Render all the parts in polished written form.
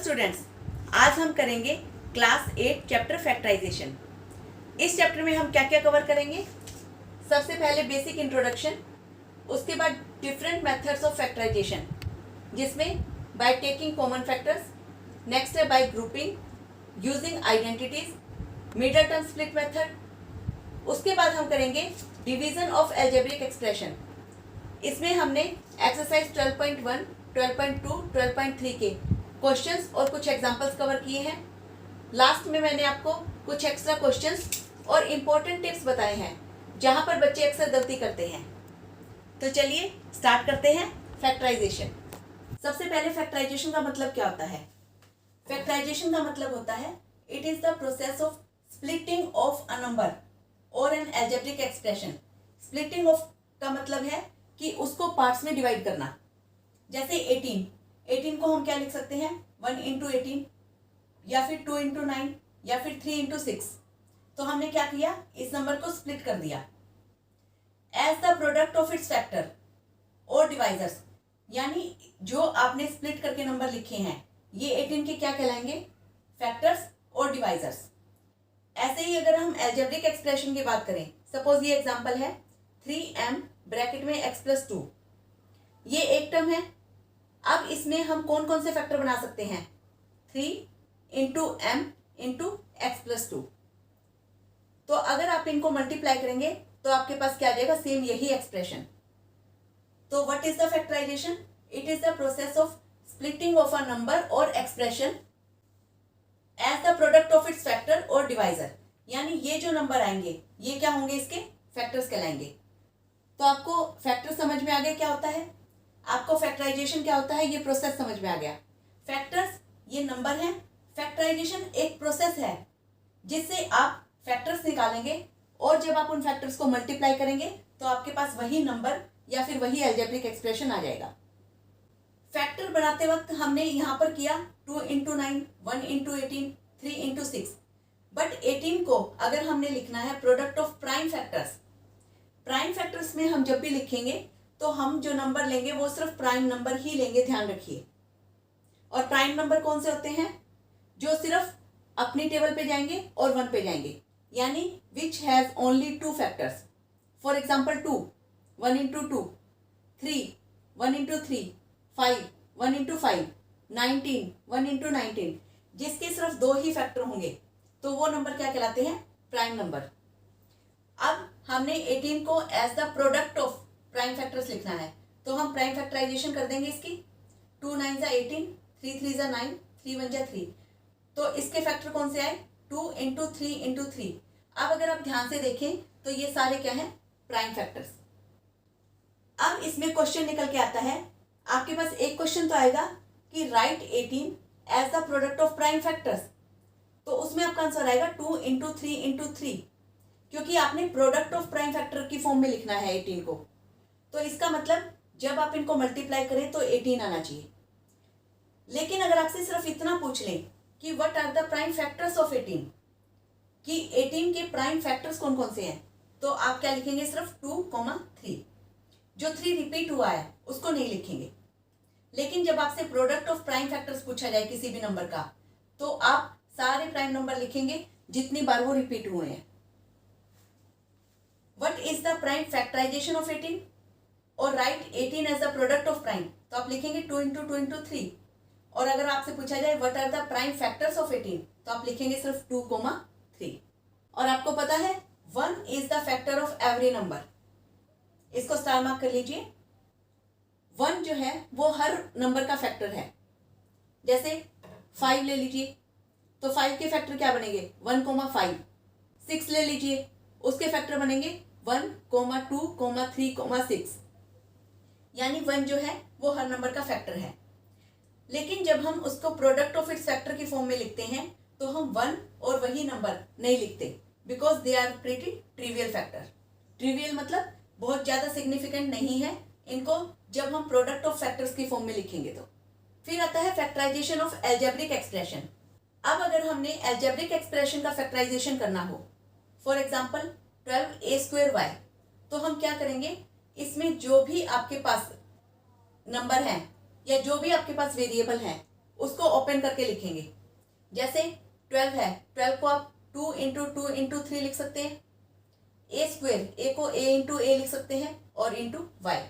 Students, आज हम करेंगे क्लास 8 चैप्टर फैक्टराइजेशन। इस चैप्टर में हम क्या क्या कवर करेंगे? सबसे पहले बेसिक इंट्रोडक्शन, उसके बाद डिफरेंट मेथड्स ऑफ फैक्टराइजेशन, जिसमें by taking common factors, next है by grouping using identities, middle term split method. उसके बाद हम करेंगे डिवीजन ऑफ अलजेब्रिक एक्सप्रेशन। इसमें हमने एक्सरसाइज 12.1, 12.2, 12.3 के क्वेश्चंस और कुछ एग्जांपल्स कवर किए हैं। लास्ट में मैंने आपको कुछ एक्स्ट्रा क्वेश्चंस और इम्पोर्टेंट टिप्स बताए हैं जहां पर बच्चे अक्सर गलती करते हैं। तो चलिए स्टार्ट करते हैं फैक्टराइजेशन। सबसे पहले फैक्टराइजेशन का मतलब क्या होता है? फैक्टराइजेशन का मतलब होता है it is the process of splitting of a number और an algebraic expression. Splitting of का मतलब है कि उसको पार्ट्स में डिवाइड करना। जैसे 18 को हम क्या लिख सकते हैं? 1 इंटू 18, या फिर 2 इंटू 9, या फिर 3 इंटू 6। तो हमने क्या किया? इस नंबर को स्प्लिट कर दिया। As the product of its factor और डिवाइजर्स, यानी जो आपने स्प्लिट करके नंबर लिखे हैं ये 18 के क्या कहलाएंगे? फैक्टर्स और डिवाइजर्स। ऐसे ही अगर हम अलजेब्रिक एक्सप्रेशन की बात करें, सपोज ये एग्जांपल है 3m ब्रैकेट में x प्लस 2, ये एक टर्म है। अब इसमें हम कौन कौन से फैक्टर बना सकते हैं? 3 into m into x plus 2। तो अगर आप इनको मल्टीप्लाई करेंगे तो आपके पास क्या आ जाएगा? सेम यही एक्सप्रेशन। तो what is the factorization? It is the process of splitting of a number और expression as the product of its factor और डिवाइजर। यानी ये जो नंबर आएंगे ये क्या होंगे? इसके फैक्टर्स कहलाएंगे। तो आपको फैक्टर समझ में आ गया क्या होता है? आपको फैक्टराइजेशन क्या होता है ये प्रोसेस समझ में आ गया। फैक्टर्स ये नंबर हैं। फैक्टराइजेशन एक प्रोसेस है जिससे आप फैक्टर्स निकालेंगे और जब आप उन फैक्टर्स को मल्टीप्लाई करेंगे तो आपके पास वही नंबर या फिर वही अलजेब्रिक एक्सप्रेशन आ जाएगा। फैक्टर बनाते वक्त हमने यहाँ पर किया 2 इंटू 9, 1 इंटू 18, 3 इंटू 6। बट 18 को अगर हमने लिखना है product of prime factors, prime factors में हम जब भी लिखेंगे तो हम जो नंबर लेंगे वो सिर्फ प्राइम नंबर ही लेंगे, ध्यान रखिए। और प्राइम नंबर कौन से होते हैं? जो सिर्फ अपनी टेबल पे जाएंगे और 1 पे जाएंगे, यानी which has only 2 factors. For example 2, 1 into 2, 3, 1 into 3, 5, 1 into 5, 19, 1 into 19। जिसके सिर्फ 2 ही फैक्टर होंगे तो वो नंबर क्या कहलाते हैं? Prime number. अब हमने 18 को as the product of prime factors लिखना है तो हम प्राइम फैक्टराइजेशन कर देंगे इसकी। 2 9 जा 18, 3 3 जा 9, 3 1 जा 3। तो इसके फैक्टर कौन से आए? 2 इंटू 3 इंटू 3। अब अगर आप ध्यान से देखें तो ये सारे क्या हैं? Prime factors. अब इसमें क्वेश्चन निकल के आता है, आपके पास एक क्वेश्चन तो आएगा कि right 18 as the product of prime factors. तो उसमें आपका आंसर आएगा 2 इंटू 3 इंटू 3, क्योंकि आपने प्रोडक्ट ऑफ प्राइम फैक्टर की फॉर्म में लिखना है 18 को। तो इसका मतलब जब आप इनको मल्टीप्लाई करें तो 18 आना चाहिए। लेकिन अगर आपसे सिर्फ इतना पूछ लें कि what are the prime factors of 18, कि 18 के प्राइम फैक्टर्स कौन कौन से हैं, तो आप क्या लिखेंगे? सिर्फ 2, 3। जो 3 रिपीट हुआ है उसको नहीं लिखेंगे। लेकिन जब आपसे प्रोडक्ट ऑफ प्राइम फैक्टर्स पूछा जाए किसी भी नंबर का तो आप सारे प्राइम नंबर लिखेंगे जितनी बार वो रिपीट हुए हैं। What is the prime factorisation of 18? और right 18 as the product of prime, तो आप लिखेंगे 2 इंटू 2 इंटू 3। और अगर आपसे पूछा जाए what are the prime factors of 18, तो आप लिखेंगे सिर्फ 2, 3। और आपको पता है 1 is the factor of every number. इसको स्टार मार्क कर लीजिए। 1 जो है वो हर नंबर का फैक्टर है। जैसे 5 ले लीजिए तो 5 के फैक्टर क्या बनेंगे? 1, 5। 6 ले लीजिए, उसके फैक्टर बनेंगे 1, 2, 3, 6। यानी 1 जो है वो हर नंबर का फैक्टर है। लेकिन जब हम उसको प्रोडक्ट ऑफ इट्स फैक्टर की फॉर्म में लिखते हैं तो हम 1 और वही नंबर नहीं लिखते, because they are pretty trivial factor. Trivial मतलब बहुत ज्यादा सिग्निफिकेंट नहीं है इनको जब हम प्रोडक्ट ऑफ फैक्टर्स की फॉर्म में लिखेंगे तो। फिर आता है फैक्टराइजेशन ऑफ अलजेब्रिक एक्सप्रेशन। अब अगर हमने अलजेब्रिक एक्सप्रेशन का फैक्टराइजेशन करना हो, फॉर एग्जाम्पल 12a²y, तो हम क्या करेंगे? इसमें जो भी आपके पास नंबर हैं या जो भी आपके पास वेरिएबल हैं उसको ओपन करके लिखेंगे। जैसे 12 है, 12 को आप 2 इंटू 2 इंटू 3 लिख सकते हैं। ए स्क्वेयर, ए को ए इंटू ए लिख सकते हैं और इंटू वाई।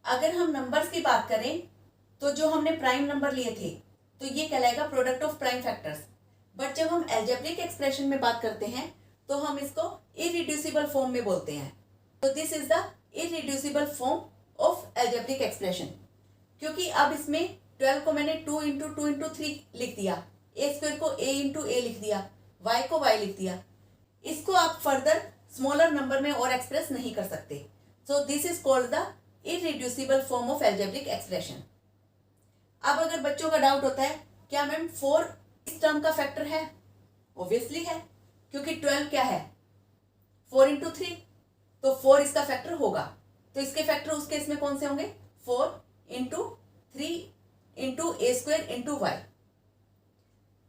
अगर हम नंबर्स की बात करें तो जो हमने प्राइम नंबर लिए थे तो ये कहलाएगा product of prime factors. But जब हम अलजेब्रिक एक्सप्रेशन में बात करते हैं तो हम इसको इरिड्यूसिबल फॉर्म में बोलते हैं। तो this is the irreducible form of algebraic expression. क्योंकि अब इसमें 12 को मैंने 2 इंटू 2 इंटू 3 लिख दिया, ए स्क्वायर को ए इंटू ए लिख दिया, वाई को वाई लिख दिया। इसको आप फर्दर स्मॉलर नंबर में और एक्सप्रेस नहीं कर सकते। So this is called the irreducible form of algebraic expression. अब अगर बच्चों का डाउट होता है क्या मैम 4 इस टर्म का फैक्टर है? ऑब्वियसली है, क्योंकि 12 क्या है 4 इंटू 3, तो 4 इसका फैक्टर होगा। तो इसके फैक्टर उस केस में कौन से होंगे? 4 into 3 into a square into y.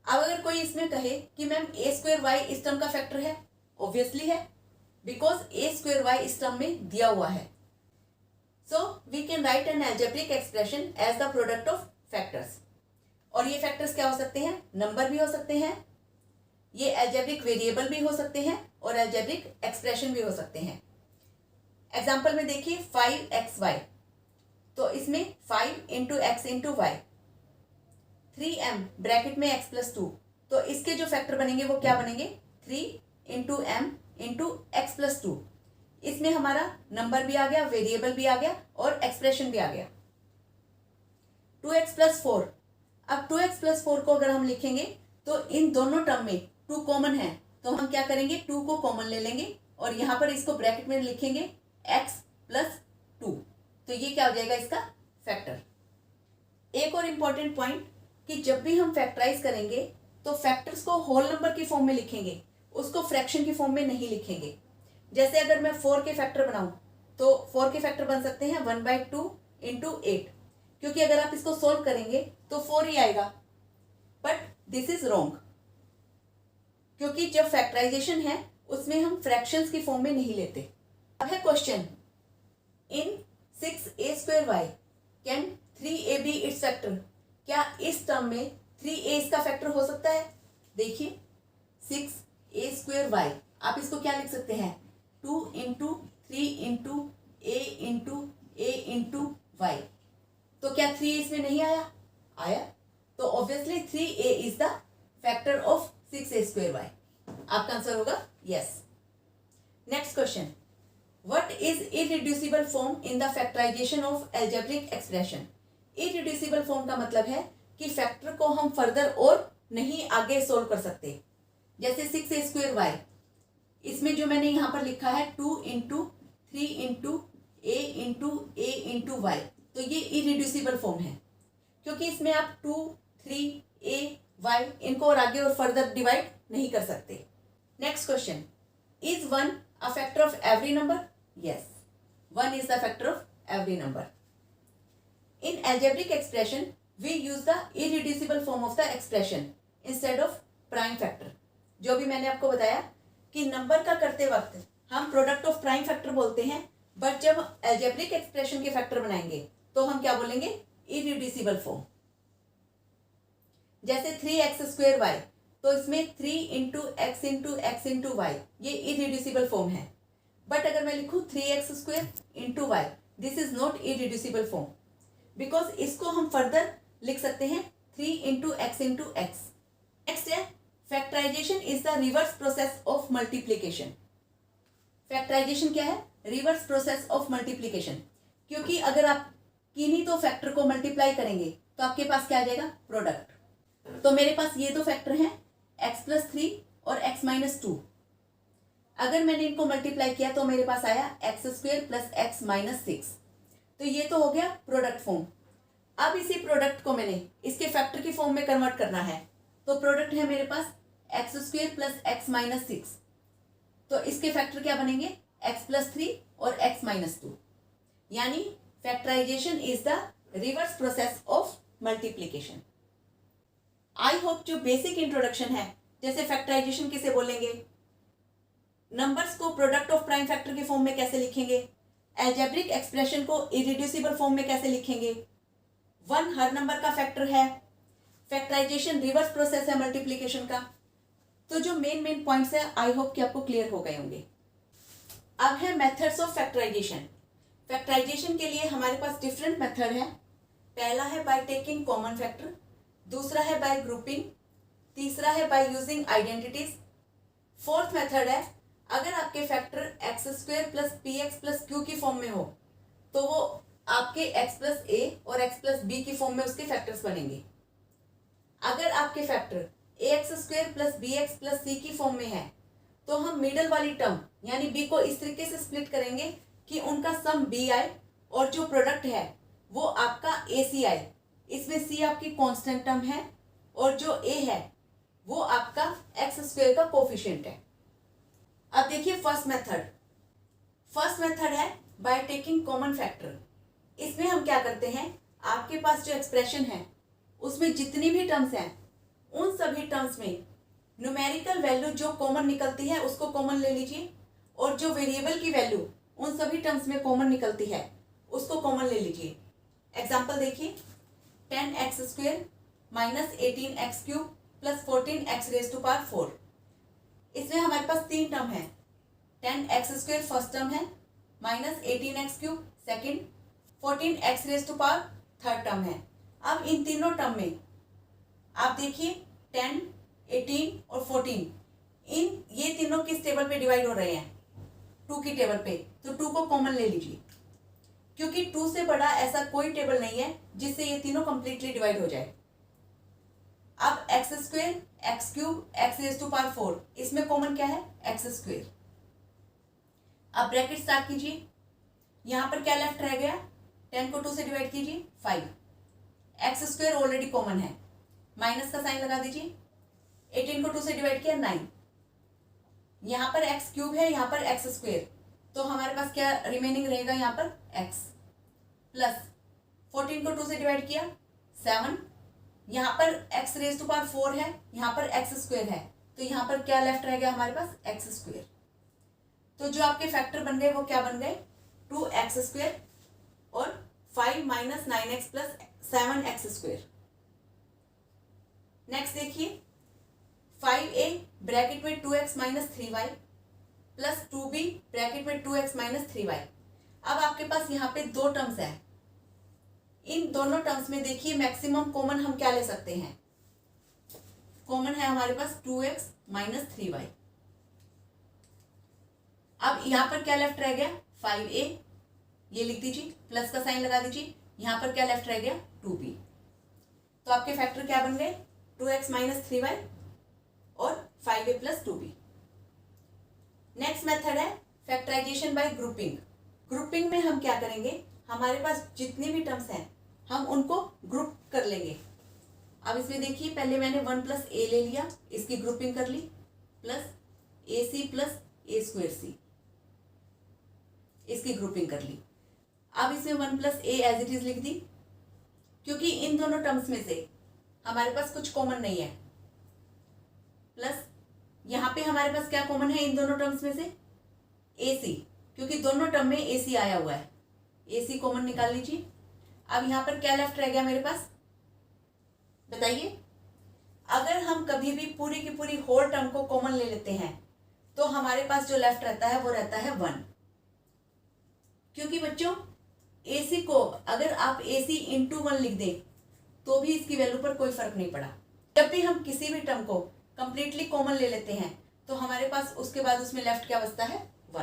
अब अगर कोई इसमें कहे कि मैम ए स्क्वायर वाई इस टर्म का फैक्टर है, ऑब्वियसली है, बिकॉज ए स्क्वायर वाई इस टर्म में दिया हुआ है। So we can write an algebraic expression as the product of factors. और ये फैक्टर्स क्या हो सकते हैं? नंबर भी हो सकते हैं, ये अलजेब्रिक वेरिएबल भी हो सकते हैं और अलजेब्रिक एक्सप्रेशन भी हो सकते हैं। एग्जाम्पल में देखिए 5xy, तो इसमें 5 into x into y, 3m bracket में x प्लस 2, तो इसके जो फैक्टर बनेंगे वो क्या बनेंगे? 3 into m into x plus 2। इसमें हमारा नंबर भी आ गया, वेरिएबल भी आ गया और एक्सप्रेशन भी आ गया। 2x प्लस 4, अब 2x प्लस 4 को अगर हम लिखेंगे तो इन दोनों टर्म में 2 कॉमन है, तो हम क्या करेंगे 2 को कॉमन ले लेंगे और यहाँ पर इसको ब्रैकेट में लिखेंगे x प्लस 2, तो ये क्या हो जाएगा इसका फैक्टर। एक और इम्पॉर्टेंट पॉइंट कि जब भी हम फैक्टराइज करेंगे तो फैक्टर्स को होल नंबर की फॉर्म में लिखेंगे, उसको फ्रैक्शन की फॉर्म में नहीं लिखेंगे। जैसे अगर मैं 4 के फैक्टर बनाऊं तो 4 के फैक्टर बन सकते हैं 1/2 इंटू 8, क्योंकि अगर आप इसको सोल्व करेंगे तो 4 ही आएगा। बट दिस इज रॉन्ग, क्योंकि जब फैक्टराइजेशन है उसमें हम फ्रैक्शंस की फॉर्म में नहीं लेते। अब है question, in 6a square y can 3a be its factor? क्या इस टर्म में 3a इसका फैक्टर हो सकता है? देखिए 6a स्क्वायर वाई, आप इसको क्या लिख सकते हैं? 2 into 3 into a into a into y. तो क्या 3 इसमें नहीं आया? आया, तो obviously 3a is the factor of 6a square y. आपका आंसर होगा yes. Next question, what is irreducible form in the factorisation of algebraic expression? Irreducible form का मतलब है कि फैक्टर को हम फर्दर और नहीं आगे सोल्व कर सकते। जैसे 6a स्क्वायर वाई, इसमें जो मैंने यहाँ पर लिखा है 2 into 3 into a into a into y, तो ये इरिड्यूसिबल फॉर्म है, क्योंकि इसमें आप 2, 3, ए, वाई इनको और आगे और फर्दर डिवाइड नहीं कर सकते। Next question, is 1 a factor of every number? Yes, 1 is the factor of every number. In algebraic expression we use the irreducible form of the expression instead of prime factor. जो भी मैंने आपको बताया कि number का करते वक्त हम प्रोडक्ट ऑफ प्राइम फैक्टर बोलते हैं, बट जब अलजेब्रिक एक्सप्रेशन के फैक्टर बनाएंगे तो हम क्या बोलेंगे? Irreducible form. जैसे 3x स्क्वायर वाई, तो इसमें 3 into x into x into y, ये इरिड्यूसिबल फॉर्म है। बट अगर मैं लिखूँ 3x square into y, this is not irreducible form, because इसको हम फर्दर लिख सकते हैं 3 into x into x. Next है, factorization is the reverse process of multiplication. Factorization क्या है? Reverse process of multiplication. क्योंकि अगर आप किन्हीं तो फैक्टर को मल्टीप्लाई करेंगे तो आपके पास क्या आ जाएगा? प्रोडक्ट। तो मेरे पास ये दो फैक्टर हैं x प्लस 3 और x माइनस 2। अगर मैंने इनको मल्टीप्लाई किया तो मेरे पास आया x square plus x minus 6, तो ये तो हो गया प्रोडक्ट फॉर्म। अब इसी प्रोडक्ट को मैंने इसके फैक्टर की फॉर्म में कन्वर्ट करना है, तो प्रोडक्ट है मेरे पास x square plus x minus 6, तो इसके फैक्टर क्या बनेंगे? एक्स प्लस 3 और एक्स माइनस 2। यानी factorisation is the reverse process of multiplication. I hope जो बेसिक इंट्रोडक्शन है, जैसे फैक्टराइजेशन किसे बोलेंगे, नंबर्स को प्रोडक्ट ऑफ प्राइम फैक्टर के फॉर्म में कैसे लिखेंगे, अलजेब्रिक एक्सप्रेशन को इरिड्यूसिबल फॉर्म में कैसे लिखेंगे, 1 हर नंबर का फैक्टर है, फैक्टराइजेशन रिवर्स प्रोसेस है मल्टीप्लिकेशन का। तो जो मेन पॉइंट्स है आई होप कि आपको क्लियर हो गए होंगे। अब है मेथड्स ऑफ फैक्टराइजेशन। फैक्टराइजेशन के लिए हमारे पास डिफरेंट मेथड है। पहला है बाय टेकिंग कॉमन फैक्टर, दूसरा है बाय ग्रुपिंग, तीसरा है by using identities, fourth method है अगर आपके factor x square plus p x plus q की फॉर्म में हो तो वो आपके एक्स प्लस ए और एक्स प्लस बी की फॉर्म में उसके फैक्टर्स बनेंगे। अगर आपके factor a x square plus b x plus c की फॉर्म में है तो हम मिडल वाली टर्म यानी बी को इस तरीके से स्प्लिट करेंगे कि उनका सम बी आए और जो प्रोडक्ट है वो आपका ए सी आए। इसमें सी आपकी कांस्टेंट टर्म है और जो ए है वो आपका एक्स स्क्वेयर का कोफिशिएंट है। अब देखिए फर्स्ट मेथड है बाय टेकिंग कॉमन फैक्टर। इसमें हम क्या करते हैं, आपके पास जो एक्सप्रेशन है उसमें जितनी भी टर्म्स हैं उन सभी टर्म्स में न्यूमेरिकल वैल्यू जो कॉमन निकलती है उसको कॉमन ले लीजिए और जो वेरिएबल की वैल्यू उन सभी टर्म्स में कॉमन निकलती है उसको कॉमन ले लीजिए। एग्जाम्पल देखिए 10x square minus 18x cube plus 14x raise to power 4। इसमें हमारे पास तीन टर्म है, 10x स्क्वेयर फर्स्ट टर्म है, minus 18x cube second, 14x raise to power third term है। अब इन तीनों टर्म में आप देखिए 10, 18 और 14 ये तीनों किस टेबल पे डिवाइड हो रहे हैं, 2 की टेबल पे, तो 2 को कॉमन ले लीजिए क्योंकि 2 से बड़ा ऐसा कोई टेबल नहीं है जिससे ये तीनों कंप्लीटली डिवाइड हो जाए। अब x square x cube x raise to power 4 इसमें कॉमन क्या है, एक्स स्क्वेयर। अब ब्रैकेट स्टार्ट कीजिए, यहां पर क्या लेफ्ट रह गया, 10 को 2 से डिवाइड कीजिए 5, एक्स स्क्वेयर ऑलरेडी कॉमन है, माइनस का साइन लगा दीजिए, 18 को 2 से डिवाइड किया 9, यहाँ पर एक्स क्यूब है यहाँ पर एक्स स्क्वेयर, तो हमारे पास क्या रिमेनिंग रहेगा यहाँ पर एक्स, प्लस 14 को 2 से डिवाइड किया 7, यहाँ पर एक्स रेज टू पावर 4 है, यहाँ पर एक्स स्क्वेयर है, तो यहाँ पर क्या लेफ्ट रह गया हमारे पास एक्स स्क्वेयर। तो जो आपके फैक्टर बन गए वो क्या बन गए, 2x स्क्वेयर और 5 minus 9x plus 7x square. Next देखिए 5a ब्रैकेट में 2x minus 3y plus 2b bracket में 2x माइनस 3y। अब आपके पास यहाँ पे दो टर्म्स है, इन दोनों टर्म्स में देखिए मैक्सिमम कॉमन हम क्या ले सकते हैं, कॉमन है हमारे पास 2x माइनस 3y। अब यहाँ पर क्या लेफ्ट रह गया 5a, ये लिख दीजिए, प्लस का साइन लगा दीजिए, यहाँ पर क्या लेफ्ट रह गया 2b। तो आपके फैक्टर क्या बन गए 2x माइनस 3y और 5a plus 2b। Next method है फैक्टराइजेशन बाय ग्रुपिंग। ग्रुपिंग में हम क्या करेंगे, हमारे पास जितने भी टर्म्स हैं हम उनको ग्रुप कर लेंगे। अब इसमें देखिए पहले मैंने 1 प्लस ए ले लिया, इसकी ग्रुपिंग कर ली, plus a c plus a square c, इसकी ग्रुपिंग कर ली। अब इसमें 1 plus a as it is लिख दी, क्योंकि इन दोनों टर्म्स में से हमारे पास कुछ कॉमन नहीं है, प्लस यहाँ पे हमारे पास क्या कॉमन है इन दोनों टर्म्स में से, ए सी, क्योंकि दोनों टर्म में ए सी आया हुआ है, ए सी कॉमन निकाल लीजिए। अब यहाँ पर क्या लेफ्ट रह गया मेरे पास, बताइए। अगर हम कभी भी पूरी की पूरी होल टर्म को कॉमन ले लेते हैं तो हमारे पास जो लेफ्ट रहता है वो रहता है 1, क्योंकि बच्चों AC को अगर आप AC इंटू 1 लिख दें तो भी इसकी वैल्यू पर कोई फर्क नहीं पड़ा। जब भी हम किसी भी टर्म को कंप्लीटली कॉमन ले लेते हैं तो हमारे पास उसके बाद उसमें लेफ्ट क्या बचता है 1।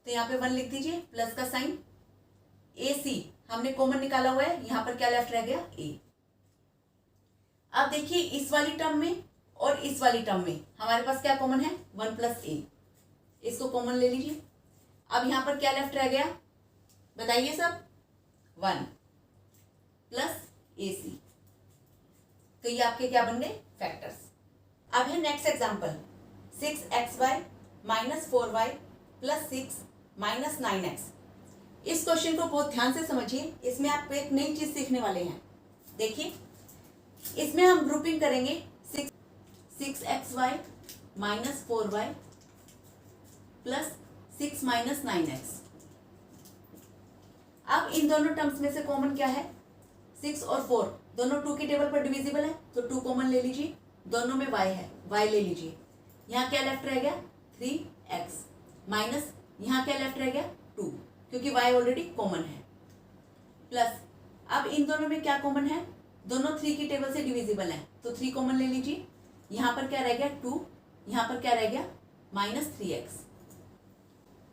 तो यहाँ पे 1 लिख दीजिए, प्लस का साइन, AC हमने कॉमन निकाला हुआ है, यहाँ पर क्या लेफ्ट रह गया A। अब देखिए इस वाली टर्म में और इस वाली टर्म में हमारे पास क्या कॉमन है 1 प्लस A, इसको कॉमन ले लीजिए। अब यहाँ पर क्या लेफ्ट रह गया बताइए सब, 1 प्लस AC। तो ये आपके क्या बन गए फैक्टर्स। अब है next example 6xy minus 4y plus 6 minus 9x। इस क्वेश्चन को बहुत ध्यान से समझिए, इसमें आप एक नई चीज सीखने वाले हैं। देखिए इसमें हम ग्रुपिंग करेंगे 6xy minus 4y plus 6 minus 9x। अब इन दोनों टर्म्स में से कॉमन क्या है 6 और 4, दोनों 2 की टेबल पर डिविजिबल है तो 2 कॉमन ले लीजिए, दोनों में y है, y ले लीजिए। यहाँ क्या लेफ्ट रह गया 3x माइनस यहाँ क्या लेफ्ट रह गया 2, क्योंकि y ऑलरेडी कॉमन है, प्लस अब इन दोनों में क्या कॉमन है, दोनों 3 की टेबल से डिविजिबल है तो 3 कॉमन ले लीजिए। यहाँ पर क्या रह गया 2, यहाँ पर क्या रह गया -3x।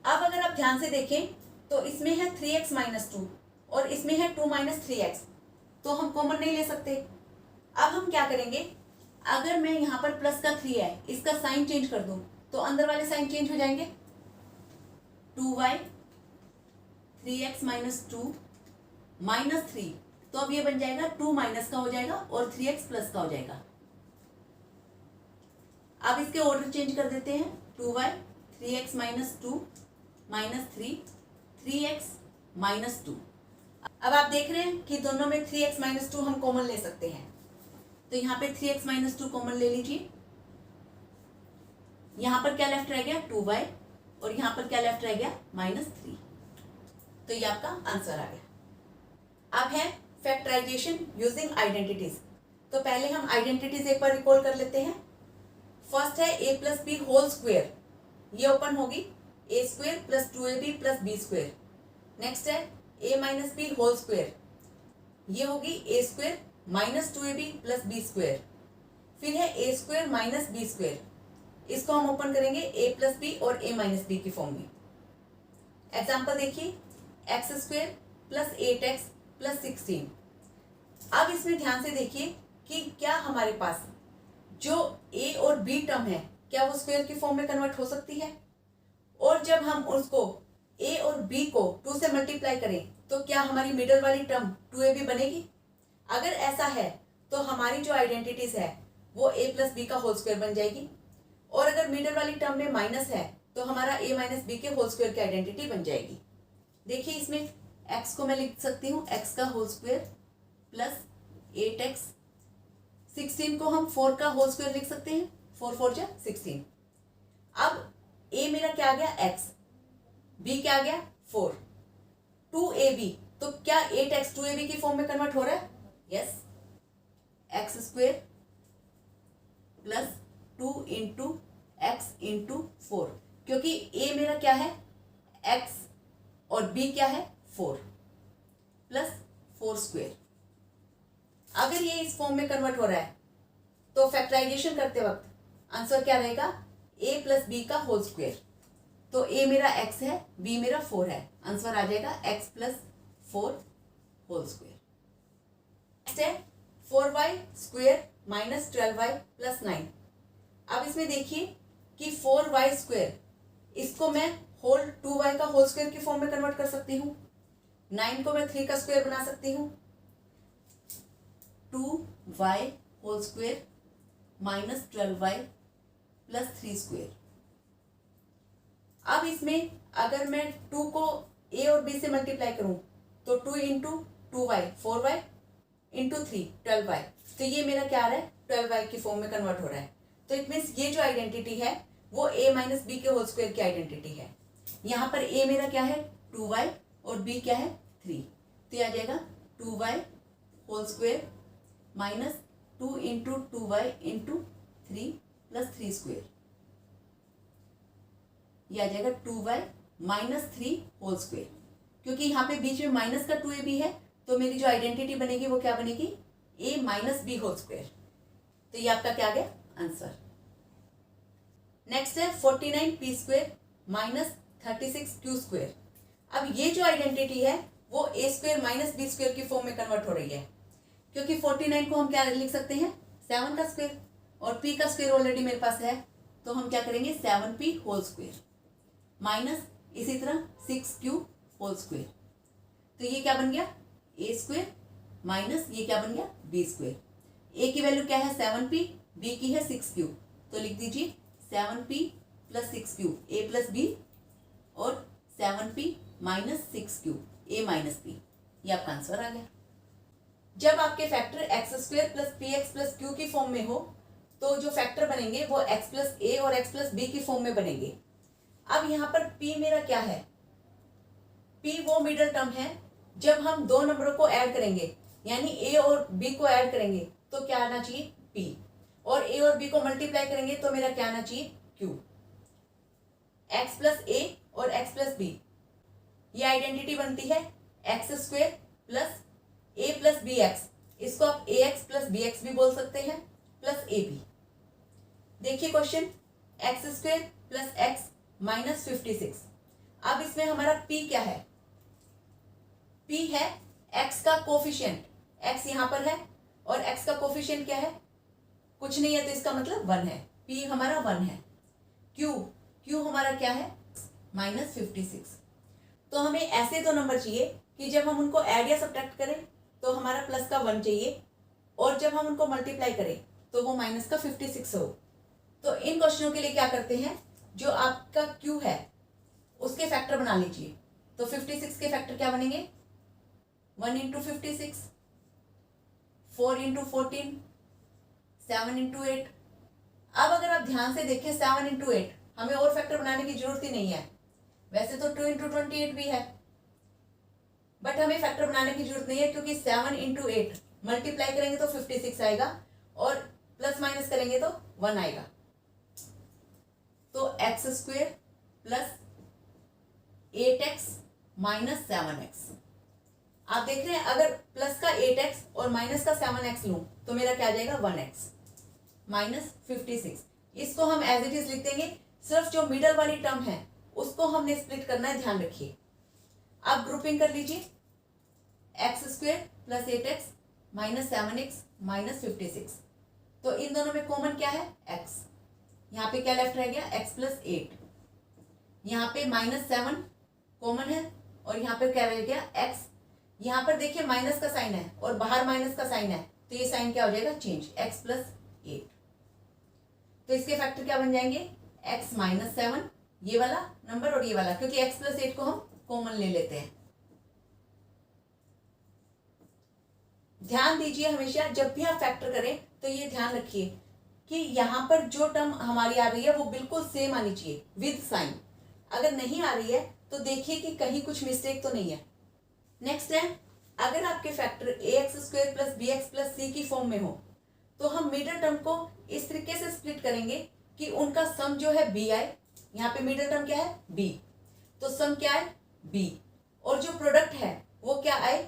अब अगर आप ध्यान से देखें तो इसमें है 3x माइनस 2 और इसमें है 2 माइनस 3x, तो हम कॉमन नहीं ले सकते। अब हम क्या करेंगे, अगर मैं यहाँ पर प्लस का 3 है इसका साइन चेंज कर दूं तो अंदर वाले साइन चेंज हो जाएंगे। 2y 3x माइनस 2 माइनस 3, तो अब ये बन जाएगा 2 माइनस का हो जाएगा और 3x प्लस का हो जाएगा। अब इसके ऑर्डर चेंज कर देते हैं, 2y 3x minus 2 minus 3 3x minus 2। अब आप देख रहे हैं कि दोनों में 3x माइनस 2 हम कॉमन ले सकते हैं, तो यहाँ पे 3x माइनस 2 कॉमन ले लीजिए। यहाँ पर क्या लेफ्ट रह गया 2y और यहाँ पर क्या लेफ्ट रह गया -3, तो ये आपका आंसर आ गया। अब है फैक्टराइजेशन यूजिंग आइडेंटिटीज। तो पहले हम आइडेंटिटीज एक बार रिकॉल कर लेते हैं। फर्स्ट है a plus B whole square, ये ओपन होगी a square plus 2ab plus b square. Next है a minus b whole square, ये होगी a square minus 2ab plus b square. फिर है a square minus B square, इसको हम open करेंगे a प्लस बी और a माइनस बी की फॉर्म में। एग्जाम्पल देखिए, x square plus 8x plus 16। अब इसमें ध्यान से देखिए कि क्या हमारे पास जो a और b टर्म है क्या वो स्क्वायर की फॉर्म में कन्वर्ट हो सकती है, और जब हम उसको a और b को 2 से मल्टीप्लाई करें तो क्या हमारी मिडल वाली टर्म 2ab बनेगी। अगर ऐसा है तो हमारी जो आइडेंटिटीज है वो a प्लस बी का होल स्क्वायर बन जाएगी, और अगर मिडल वाली टर्म में माइनस है तो हमारा a माइनस बी के होल स्क्वायर की आइडेंटिटी बन जाएगी। देखिए इसमें x को मैं लिख सकती हूँ x का होल स्क्वायर प्लस 8x, 16 को हम 4 का होल स्क्वायर लिख सकते हैं, 4 4 जा 16। अब a मेरा क्या आ गया x, b क्या आ गया 4, 2ab, तो क्या 8x 2ab की फॉर्म में कन्वर्ट हो रहा है, yes. X square plus 2 into x into 4, क्योंकि a मेरा क्या है x और b क्या है 4 प्लस 4 स्क्वेयर। अगर ये इस फॉर्म में कन्वर्ट हो रहा है तो फैक्टराइजेशन करते वक्त आंसर क्या रहेगा a प्लस बी का होल स्क्वेयर। तो a मेरा x है, b मेरा 4 है, आंसर आ जाएगा x plus 4 whole square. Next है 4y square minus 12y plus 9। अब इसमें देखिए कि 4y स्क्वेयर, इसको मैं होल 2y का होल स्क्वेयर की फॉर्म में कन्वर्ट कर सकती हूँ। 9 को मैं 3 का स्क्वायर बना सकती हूँ, 2y whole square minus 12y plus 3 square. अब इसमें अगर मैं 2 को a और b से मल्टीप्लाई करूं तो 2 into 2y 4y into 3 12y, तो ये मेरा क्या आ रहा है 12y की फॉर्म में कन्वर्ट हो रहा है। तो इट मीन्स ये जो आइडेंटिटी है वो a माइनस बी के होल स्क्वायर की आइडेंटिटी है। यहाँ पर a मेरा क्या है 2y और b क्या है 3, तो ये आ जाएगा 2y whole square minus 2 into 2y into 3 plus 3 square, ये आ जाएगा 2y माइनस 3 होल स्क्वेयर। क्योंकि यहाँ पे बीच में माइनस का 2ab है तो मेरी जो आइडेंटिटी बनेगी वो क्या बनेगी a minus b whole square. तो ये आपका क्या आ गया आंसर। नेक्स्ट है 49p square minus 36q square. अब ये जो आइडेंटिटी है वो a square minus B square की फॉर्म में कन्वर्ट हो रही है, क्योंकि 49 को हम क्या लिख सकते हैं 7 का स्क्वेयर, और p का स्क्वेयर ऑलरेडी मेरे पास है तो हम क्या करेंगे 7p होल स्क्वेयर माइनस इसी तरह 6q होल स्क्वेयर। तो ये क्या बन गया a स्क्वेयर माइनस ये क्या बन गया b स्क्वेयर। a की वैल्यू क्या है 7p, b की है 6q, तो लिख दीजिए 7p plus 6q a plus b और 7p minus 6q a minus b, ये आपका आंसर आ गया। जब आपके factor x square plus p x plus q की फॉर्म में हो तो जो फैक्टर बनेंगे वो x प्लस ए और x प्लस बी की फॉर्म में बनेंगे। अब यहाँ पर p मेरा क्या है, p वो मिडल टर्म है जब हम दो नंबरों को ऐड करेंगे यानी ए और बी को ऐड करेंगे तो क्या आना चाहिए पी, और ए और बी को मल्टीप्लाई करेंगे तो मेरा क्या आना चाहिए क्यू। एक्स प्लस ए और एक्स प्लस बी, ये आइडेंटिटी बनती है एक्स स्क्वेयर प्लस ए प्लस बी एक्स, इसको आप ए एक्स प्लस बी एक्स भी बोल सकते हैं, प्लस ए बी। देखिए question, x square plus x minus 56। अब इसमें हमारा p क्या है, p है x का कोफिशिएंट, x यहाँ पर है और x का कोफिशिएंट क्या है, कुछ नहीं है तो इसका मतलब 1 है, p हमारा 1 है। q हमारा क्या है माइनस 56। तो हमें ऐसे दो नंबर चाहिए कि जब हम उनको ऐड या सब्ट्रैक्ट करें तो हमारा प्लस का 1 चाहिए, और जब हम उनको मल्टीप्लाई करें तो वो माइनस का 56 हो। तो इन क्वेश्चनों के लिए क्या करते हैं, जो आपका q है उसके फैक्टर बना लीजिए। तो 56 के फैक्टर क्या बनेंगे, 1 इंटू 56, 4 इंटू 14, 7 इंटू 8। अब अगर आप ध्यान से देखें 7 इंटू 8 हमें और फैक्टर बनाने की जरूरत ही नहीं है, वैसे तो 2 इंटू 28 भी है, बट हमें फैक्टर बनाने की जरूरत नहीं है क्योंकि 7 इंटू 8 मल्टीप्लाई करेंगे तो 56 आएगा और प्लस माइनस करेंगे तो 1 आएगा। तो x square plus 8x minus 7x। आप देख रहे हैं अगर प्लस का 8x और माइनस का 7x लूं तो मेरा क्या आ जाएगा 1x माइनस 56। इसको हम एज इट इज लिख देंगे, सिर्फ जो मिडल वाली टर्म है उसको हमने स्प्लिट करना है, ध्यान रखिए। अब ग्रुपिंग कर लीजिए, x square plus 8x minus 7x minus 56। तो इन दोनों में कॉमन क्या है x, यहाँ पे क्या लेफ्ट रह गया x प्लस 8, यहाँ पे माइनस 7 कॉमन है और यहाँ पे क्या रह गया x। यहाँ पर देखिए माइनस का साइन है और बाहर माइनस का साइन है तो ये साइन क्या हो जाएगा चेंज, x प्लस 8। तो इसके फैक्टर क्या बन जाएंगे x माइनस 7, ये वाला नंबर और ये वाला, क्योंकि x प्लस 8 को हम कॉमन ले लेते हैं। ध्यान दीजिए हमेशा जब भी आप फैक्टर करें तो ये ध्यान रखिए कि यहाँ पर जो टर्म हमारी आ रही है वो बिल्कुल सेम आनी चाहिए विद साइन। अगर नहीं आ रही है तो देखिए कि कहीं कुछ मिस्टेक तो नहीं है। नेक्स्ट है, अगर आपके factor a x square plus b x plus c की फॉर्म में हो तो हम मिडल टर्म को इस तरीके से स्प्लिट करेंगे कि उनका सम जो है बी आए। यहाँ पे मिडल टर्म क्या है बी, तो सम क्या है बी, और जो प्रोडक्ट है वो क्या आए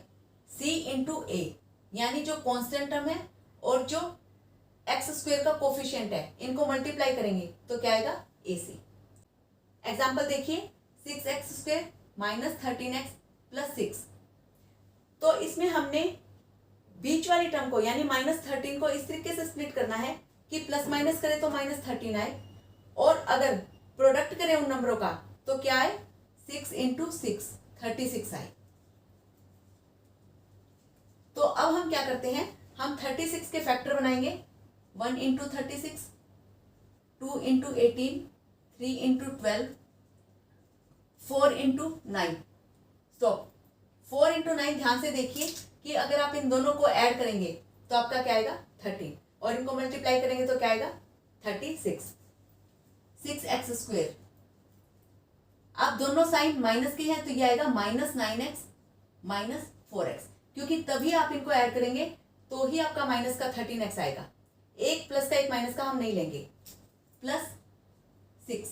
सी इंटू ए, यानी जो कॉन्स्टेंट टर्म है और जो एक्स स्क्वेयर का कोफिशिएंट है इनको मल्टीप्लाई करेंगे तो क्या आएगा ए सी। एग्जाम्पल देखिए, 6x square minus 13x plus 6। तो इसमें हमने बीच वाली टर्म को यानी माइनस 13 को इस तरीके से स्प्लिट करना है कि प्लस माइनस करें तो माइनस 13 आए, और अगर प्रोडक्ट करें उन नंबरों का तो क्या आए 6 इंटू 6 36 आए। तो अब हम क्या करते हैं, हम 36 के फैक्टर बनाएंगे, 1 into 36, 2 into 18, 3 into 12, 4 into 9। Stop, 4 into 9 ध्यान से देखिए कि अगर आप इन दोनों को ऐड करेंगे तो आपका क्या आएगा 30, और इनको मल्टीप्लाई करेंगे तो क्या आएगा 36। 6x स्क्वेयर, अब दोनों साइन माइनस के हैं तो ये आएगा माइनस 9x माइनस 4x, क्योंकि तभी आप इनको ऐड करेंगे तो ही आपका माइनस का 13x आएगा। एक प्लस का एक माइनस का हम नहीं लेंगे, प्लस 6,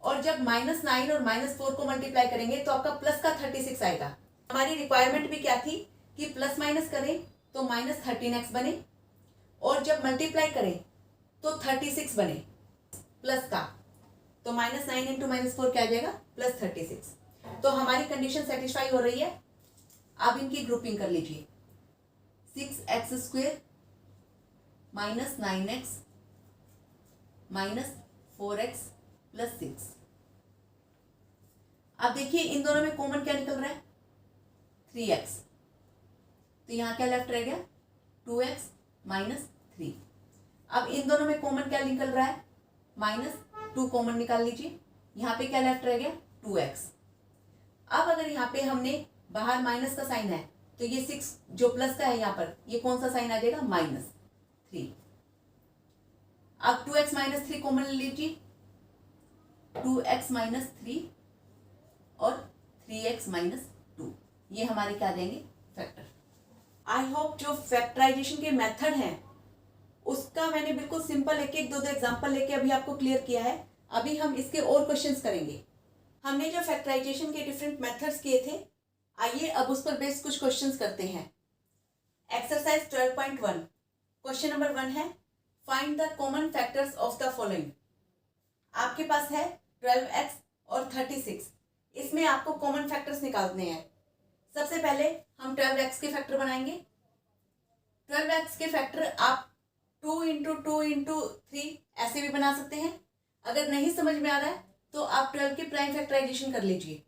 और जब माइनस 9 और माइनस 4 को मल्टीप्लाई करेंगे तो आपका प्लस का 36 आएगा। हमारी रिक्वायरमेंट भी क्या थी कि प्लस माइनस करें तो माइनस 13x बने, और जब मल्टीप्लाई करें तो 36 बने प्लस का, तो माइनस 9 इंटू माइनस 4 क्या आ जाएगा प्लस 36। तो हमारी कंडीशन सेटिस्फाई हो रही है। अब इनकी ग्रुपिंग कर लीजिए, 6x square minus 9x minus 4x plus 6। अब देखिए इन दोनों में कॉमन क्या निकल रहा है 3x, तो यहाँ क्या लेफ्ट रह गया 2x माइनस 3। अब इन दोनों में कॉमन क्या निकल रहा है माइनस 2 कॉमन निकाल लीजिए, यहाँ पे क्या लेफ्ट रह गया 2x। अब अगर यहाँ पे हमने बाहर माइनस का साइन है तो ये 6 जो प्लस का है यहाँ पर ये कौन सा साइन आ जाएगा माइनस 3। अब 2x माइनस 3 कॉमन लीजिए, 2x माइनस 3 और 3x माइनस 2, ये हमारे क्या देंगे फैक्टर। आई होप जो फैक्टराइजेशन के मेथड हैं उसका मैंने बिल्कुल सिंपल एक एक दो दो एग्जांपल लेके अभी आपको क्लियर किया है। अभी हम इसके और क्वेश्चंस करेंगे। हमने जो फैक्टराइजेशन के डिफरेंट मेथड्स किए थे, आइए अब उस पर बेस्ड कुछ क्वेश्चंस करते हैं। एक्सरसाइज 12.1 क्वेश्चन नंबर 1 है, find the common factors of the following. आपके पास है 12x और 36। इसमें आपको कॉमन फैक्टर्स निकालने हैं। सबसे पहले हम 12x के फैक्टर बनाएंगे। 12x के फैक्टर आप 2 इंटू 2 इंटू 3 ऐसे भी बना सकते हैं। अगर नहीं समझ में आ रहा है तो आप 12 की प्राइम फैक्टराइजेशन कर लीजिए।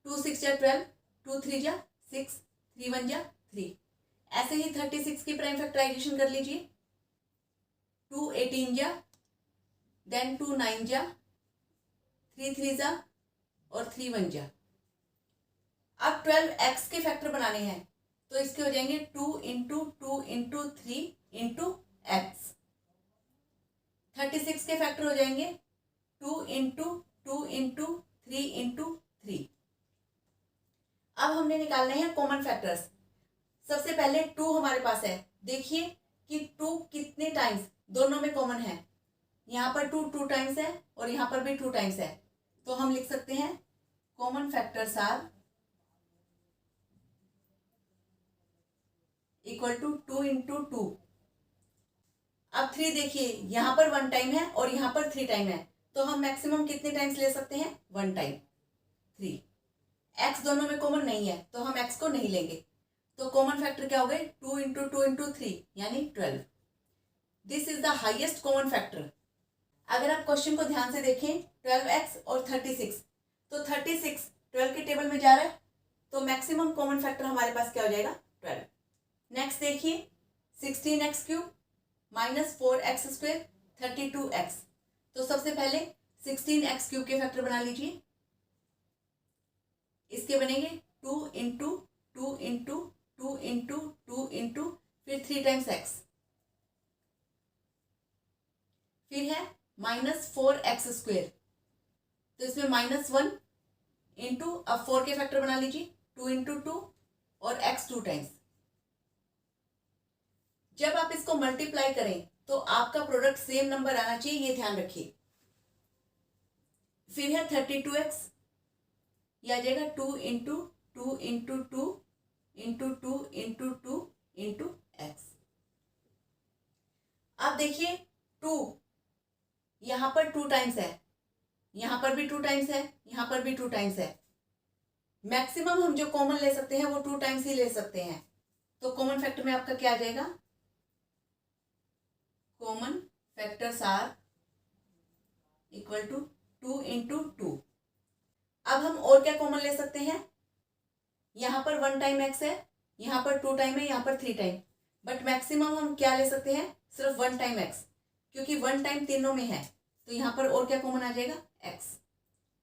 2 6 जा 12, 2 3 जा 6, 3 1 जा 3। ऐसे ही 36 की प्राइम फैक्टराइजेशन कर लीजिए। 2 18 जा, देन 2 9 जा, 3 3 जा और 3 1 जा। अब 12x के फैक्टर बनाने हैं तो इसके हो जाएंगे 2 इंटू 2 इंटू 3 इंटू एक्स। 36 के फैक्टर हो जाएंगे 2 इंटू 2 इंटू 3 इंटू 3। अब हमने निकालने हैं कॉमन फैक्टर्स। सबसे पहले 2 हमारे पास है। देखिए कि 2 कितने टाइम्स दोनों में कॉमन है। यहाँ पर 2 टाइम्स है और यहाँ पर भी 2 टाइम्स है, तो हम लिख सकते हैं common factors are equal to 2 into 2। अब 3 देखिए, यहाँ पर 1 टाइम है और यहाँ पर 3 टाइम है, तो हम मैक्सिमम कितने टाइम्स ले सकते हैं? 1 टाइम 3। x दोनों में कॉमन नहीं है तो हम x को नहीं लेंगे, तो कॉमन फैक्टर क्या हो गए? 2 इंटू 2 इंटू 3 यानी 12। This is the highest common factor. अगर आप क्वेश्चन को ध्यान से देखें 12x और 36, तो 36 12 के टेबल में जा रहा है, तो मैक्सिमम कॉमन फैक्टर हमारे पास क्या हो जाएगा? 12। नेक्स्ट देखिए 16x cube minus 4x square 32x। तो सबसे पहले 16x क्यूब के फैक्टर बना लीजिए। इसके बनेंगे 2 इंटू 2 इंटू 2 इंटू 2 इंटू फिर 3 टाइम्स x, फिर है माइनस 4x स्क्वेयर, तो इसमें -1 इंटू, अब 4 के फैक्टर बना लीजिए 2 इंटू 2 और x 2 टाइम्स। जब आप इसको मल्टीप्लाई करें तो आपका प्रोडक्ट सेम नंबर आना चाहिए, ये ध्यान रखिए। फिर है 32x, यह आ जाएगा 2 into 2 into 2 into 2 into 2 into x. अब देखिए 2 यहां पर 2 टाइम्स है, यहां पर भी 2 टाइम्स है, यहां पर भी 2 टाइम्स है। मैक्सिमम हम जो कॉमन ले सकते हैं वो 2 टाइम्स ही ले सकते हैं, तो कॉमन फैक्टर में आपका क्या आ जाएगा? Common factors are equal to 2 into 2। अब हम और क्या कॉमन ले सकते हैं? यहाँ पर 1 टाइम x है, यहाँ पर 2 टाइम है, यहाँ पर 3 टाइम, बट मैक्सिमम हम क्या ले सकते हैं? सिर्फ 1 टाइम x, क्योंकि 1 टाइम तीनों में है, तो यहाँ पर और क्या कॉमन आ जाएगा? x,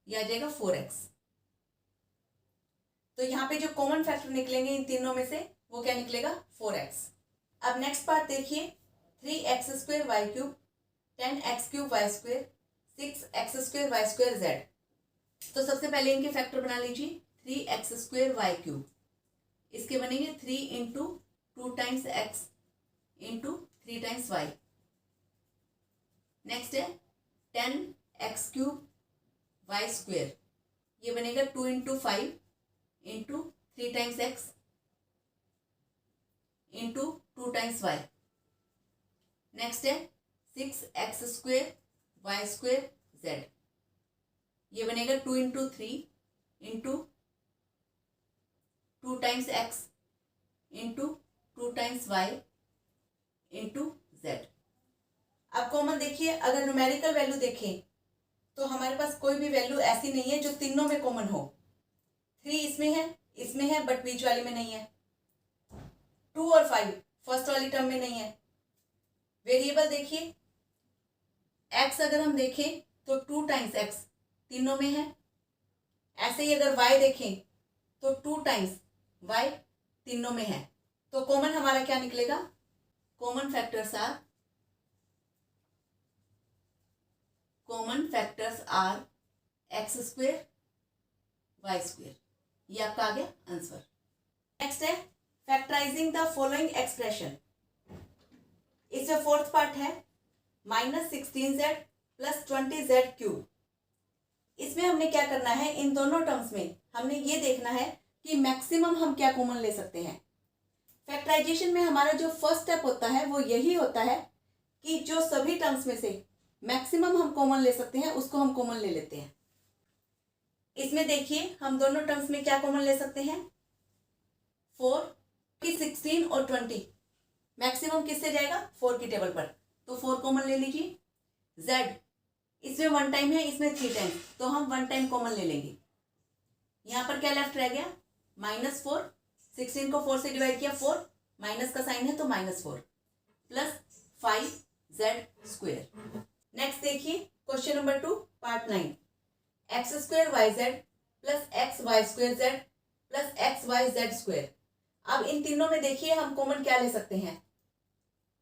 यह आ जाएगा 4x। तो यहाँ पे जो कॉमन फैक्टर निकलेंगे इन तीनों में से वो क्या निकलेगा? 4x। अब नेक्स्ट पार्ट देखिए 3x square y cube 10x cube y square 6x square Y square z। तो सबसे पहले इनके फैक्टर बना लीजिए 3x स्क्वेयर वाई क्यूब। इसके बनेंगे 3 into 2 times x into 3 times y। Next है 10x क्यूब वाई स्क्वेयर, ये बनेगा 2 into 5 into 3 times x into 2 times y। Next है 6x square Y square z, ये बनेगा 2 into 3 into 2 times x into 2 times y into z। अब common देखिए, अगर numerical value देखें तो हमारे पास कोई भी वैल्यू ऐसी नहीं है जो तीनों में कॉमन हो। 3 इसमें है बट बीच वाली में नहीं है। 2 और 5 फर्स्ट वाली टर्म में नहीं है। वेरिएबल देखिए x अगर हम देखें तो 2 टाइम्स x तीनों में है। ऐसे ही अगर y देखें तो 2 टाइम्स y तीनों में है, तो कॉमन हमारा क्या निकलेगा? Common factors are x square Y square. ये आपका आ गया आंसर। नेक्स्ट है फैक्टराइजिंग द फॉलोइंग एक्सप्रेशन। इसमें फोर्थ पार्ट है -16z प्लस 20z क्यूब। इसमें हमने क्या करना है, इन दोनों टर्म्स में हमने ये देखना है कि मैक्सिमम हम क्या कॉमन ले सकते हैं। फैक्टराइजेशन में हमारा जो फर्स्ट स्टेप होता है वो यही होता है कि जो सभी टर्म्स में से मैक्सिमम हम कॉमन ले सकते हैं उसको हम कॉमन ले लेते हैं। इसमें देखिए हम दोनों टर्म्स में क्या कॉमन ले सकते हैं, 4 की 16 और 20 मैक्सिमम किससे जाएगा, 4 की टेबल पर, तो 4 कॉमन ले लीजिए। z इसमें 1 टाइम है, इसमें 3 टाइम, तो हम 1 टाइम कॉमन ले लेंगे। यहाँ पर क्या लेफ्ट रह गया, -4, 16 को 4 से डिवाइड किया 4, माइनस का साइन है तो -4 प्लस 5z²। नेक्स्ट देखिए question number 2 part 9, x² yz plus xy² z plus xyz²। अब इन तीनों में देखिए हम कॉमन क्या ले सकते हैं,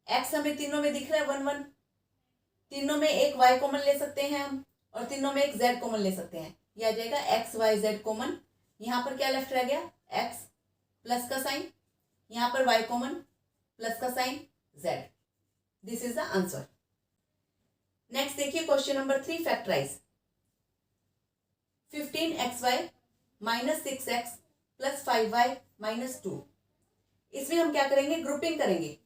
x हमें तीनों में दिख रहा है 1 1, तीनों में एक y कॉमन ले सकते हैं हम, और तीनों में एक z कॉमन ले सकते हैं। यह आ जाएगा xyz कॉमन। यहाँ पर क्या लेफ्ट रह गया, x प्लस का साइन, यहाँ पर y कॉमन प्लस का sign z। This is the answer. Next देखिए question number 3 factorize. 15xy minus 6x plus 5y minus 2। इसमें हम क्या करेंगे, ग्रुपिंग करेंगे।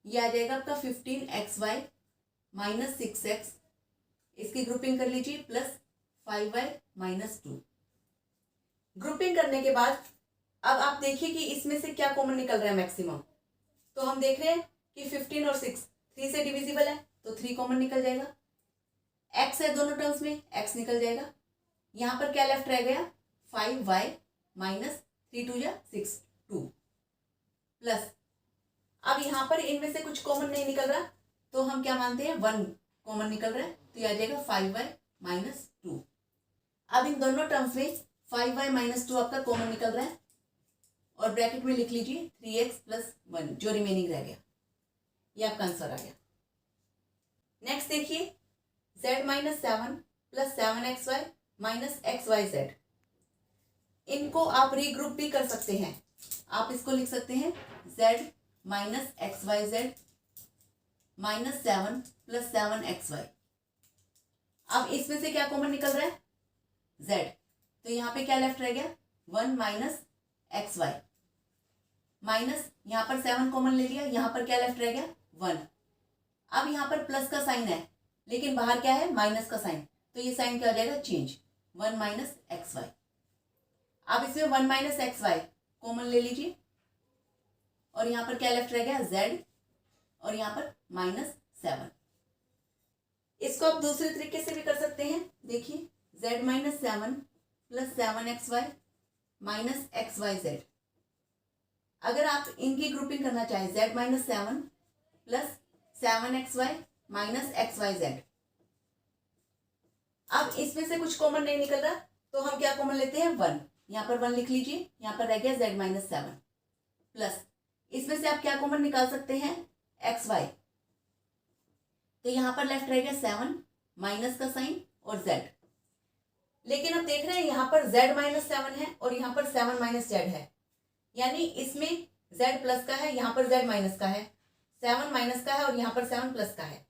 यह आ जाएगा आपका 15xy माइनस 6x, इसकी ग्रुपिंग कर लीजिए, प्लस 5y माइनस 2। ग्रुपिंग करने के बाद अब आप देखिए कि इसमें से क्या कॉमन निकल रहा है मैक्सिमम। तो हम देख रहे हैं कि 15 और 6 3 से डिविजिबल है, तो 3 कॉमन निकल जाएगा। x है दोनों टर्म्स में, x निकल जाएगा। यहाँ पर क्या लेफ्ट रह गया, 5y माइनस 3 2 या 6 2 प्लस, अब यहाँ पर इनमें से कुछ कॉमन नहीं निकल रहा, तो हम क्या मानते हैं 1 कॉमन निकल रहा है, तो यह आ जाएगा 5y माइनस 2। अब इन दोनों टर्म्स में 5y माइनस 2 आपका कॉमन निकल रहा है, और ब्रैकेट में लिख लीजिए 3x प्लस 1 जो रिमेनिंग रह गया, ये आपका आंसर आ गया। नेक्स्ट देखिए z minus 7 plus 7xy minus xyz। इनको आप रीग्रुप भी कर सकते हैं। आप इसको लिख सकते हैं z minus xyz minus 7 plus 7xy। अब इसमें से क्या कॉमन निकल रहा है, z, तो यहाँ पे क्या लेफ्ट रह गया, 1 माइनस xy माइनस, यहाँ पर 7 कॉमन ले लिया, यहाँ पर क्या लेफ्ट रह गया 1। अब यहाँ पर प्लस का साइन है, लेकिन बाहर क्या है, माइनस का साइन, तो ये साइन क्या हो जाएगा, चेंज, 1 माइनस xy। अब इसमें 1 माइनस xy कॉमन ले लीजिए, और यहाँ पर क्या लेफ्ट रह गया z, और यहाँ पर माइनस 7। इसको आप दूसरे तरीके से भी कर सकते हैं। देखिए z minus 7 plus 7xy minus xyz। अगर आप इनकी ग्रुपिंग करना चाहें, z minus 7 plus 7xy minus xyz। अब इसमें से कुछ कॉमन नहीं निकल रहा, तो हम क्या कॉमन लेते हैं, 1, यहाँ पर 1 लिख लीजिए, यहाँ पर रह गया z माइनस 7 प्लस, इसमें से आप क्या कॉमन निकाल सकते हैं, xy, तो यहाँ पर लेफ्ट रह गया 7 माइनस का साइन और z। लेकिन अब देख रहे हैं यहाँ पर z माइनस 7 है और यहाँ पर 7 माइनस z है, यानी इसमें z प्लस का है, यहाँ पर z माइनस का है, 7 माइनस का है और यहाँ पर 7 प्लस का है।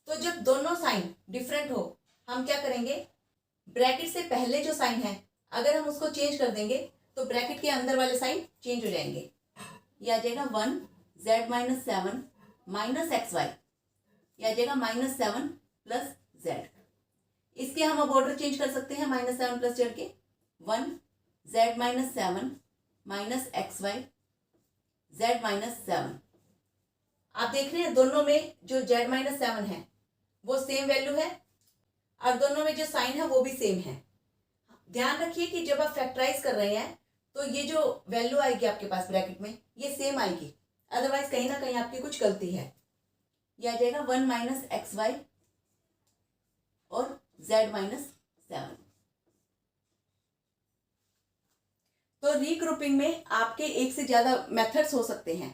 तो जब दोनों साइन डिफरेंट हो, हम क्या करेंगे, ब्रैकेट से पहले जो साइन है अगर हम उसको चेंज कर देंगे तो ब्रैकेट के अंदर वाले साइन चेंज हो जाएंगे। यह आ जाएगा 1 z माइनस 7 माइनस xy, यह आ जाएगा माइनस 7 प्लस z। इसके हम अब ऑर्डर चेंज कर सकते हैं, माइनस 7 प्लस z के, 1 z minus 7 minus xy z minus 7। आप देख रहे हैं दोनों में जो z माइनस 7 है वो सेम वैल्यू है, और दोनों में जो साइन है वो भी सेम है। ध्यान रखिए कि जब आप फैक्टराइज कर रहे हैं तो ये जो वैल्यू आएगी आपके पास ब्रैकेट में ये सेम आएगी, अदरवाइज कहीं ना कहीं आपकी कुछ गलती है। यह आ जाएगा 1 माइनस xy और z माइनस 7। तो रीग्रुपिंग में आपके एक से ज्यादा मेथड्स हो सकते हैं।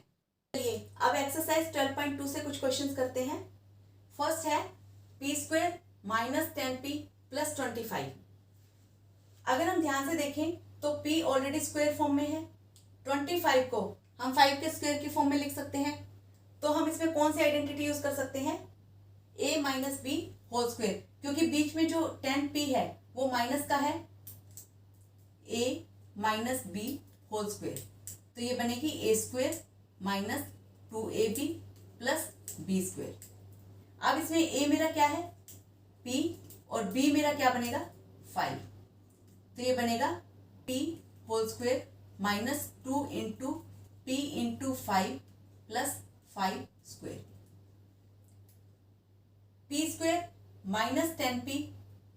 चलिए अब एक्सरसाइज 12.2 से कुछ क्वेश्चंस करते हैं। फर्स्ट है p² माइनस 10p प्लस 25। अगर हम ध्यान से देखें तो p ऑलरेडी स्क्वायर फॉर्म में है, 25 को हम 5 के स्क्वायर की फॉर्म में लिख सकते हैं। तो हम इसमें कौन सी आइडेंटिटी यूज कर सकते हैं, a minus b whole square, क्योंकि बीच में जो 10p है वो माइनस का है, a minus b whole square. तो ये बनेगी a square minus 2ab plus B square. अब इसमें a मेरा क्या है p और b मेरा क्या बनेगा 5। तो ये बनेगा p whole square minus 2 into p into 5 plus 5 square. p square minus 10p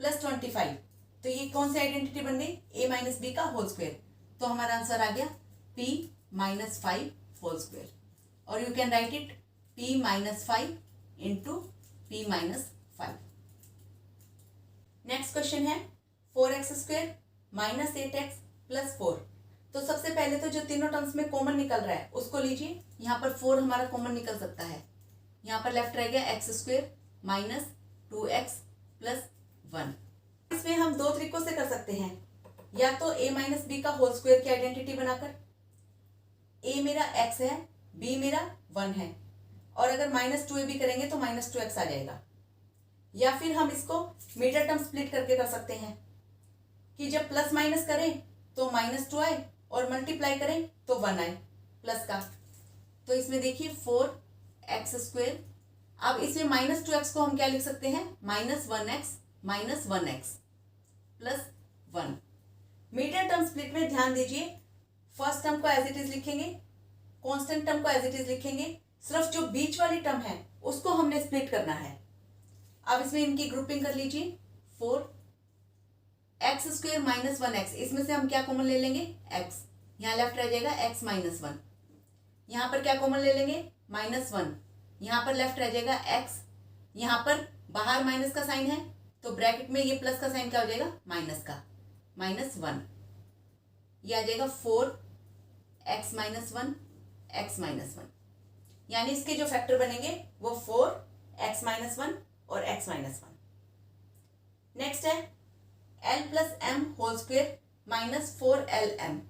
plus 25। तो ये कौन सी आइडेंटिटी बन गई, a माइनस बी का होल स्क्वायर। तो हमारा आंसर आ गया p माइनस 5 होल स्क्वायर। और you can write it p minus 5 into p minus 5। Next question है 4x square minus 8x plus 4। तो सबसे पहले तो जो तीनों टर्म्स में कॉमन निकल रहा है उसको लीजिए। यहाँ पर 4 हमारा कॉमन निकल सकता है। यहाँ पर लेफ्ट रह गया x square minus 2x plus 1। इसमें हम दो तरीकों से कर सकते हैं, या तो a माइनस बी का होल स्क्वायर की आइडेंटिटी बनाकर, a मेरा x है, b मेरा 1 है, और अगर माइनस 2ab करेंगे तो माइनस 2x आ जाएगा। या फिर हम इसको मीडियल टर्म स्प्लिट करके कर सकते हैं कि जब प्लस माइनस करें तो माइनस 2 आए और मल्टीप्लाई करें तो 1 आए प्लस का। तो इसमें देखिए 4x स्क्वायर। अब इसमें माइनस 2x को हम क्या लिख सकते हैं, minus 1x minus 1x plus 1। Medial term split में ध्यान दीजिए, फर्स्ट टर्म को एज इट इज लिखेंगे, कांस्टेंट टर्म को एज इट इज लिखेंगे, सिर्फ जो बीच वाली टर्म है उसको हमने स्प्लिट करना है। अब इसमें इनकी ग्रुपिंग कर लीजिए, 4x स्क्वायर माइनस 1x, इसमें से हम क्या कॉमन ले लेंगे, x, यहाँ लेफ्ट रह जाएगा x माइनस 1। यहाँ पर क्या कॉमन ले लेंगे, माइनस 1, यहाँ पर लेफ्ट रह जाएगा x, यहाँ पर बाहर माइनस का साइन है तो ब्रैकेट में ये प्लस का साइन क्या हो जाएगा, माइनस का, माइनस 1। ये आ जाएगा 4x माइनस 1 x माइनस 1, यानी इसके जो फैक्टर बनेंगे वो 4x माइनस 1 और x माइनस 1। नेक्स्ट है l plus m whole square minus 4lm।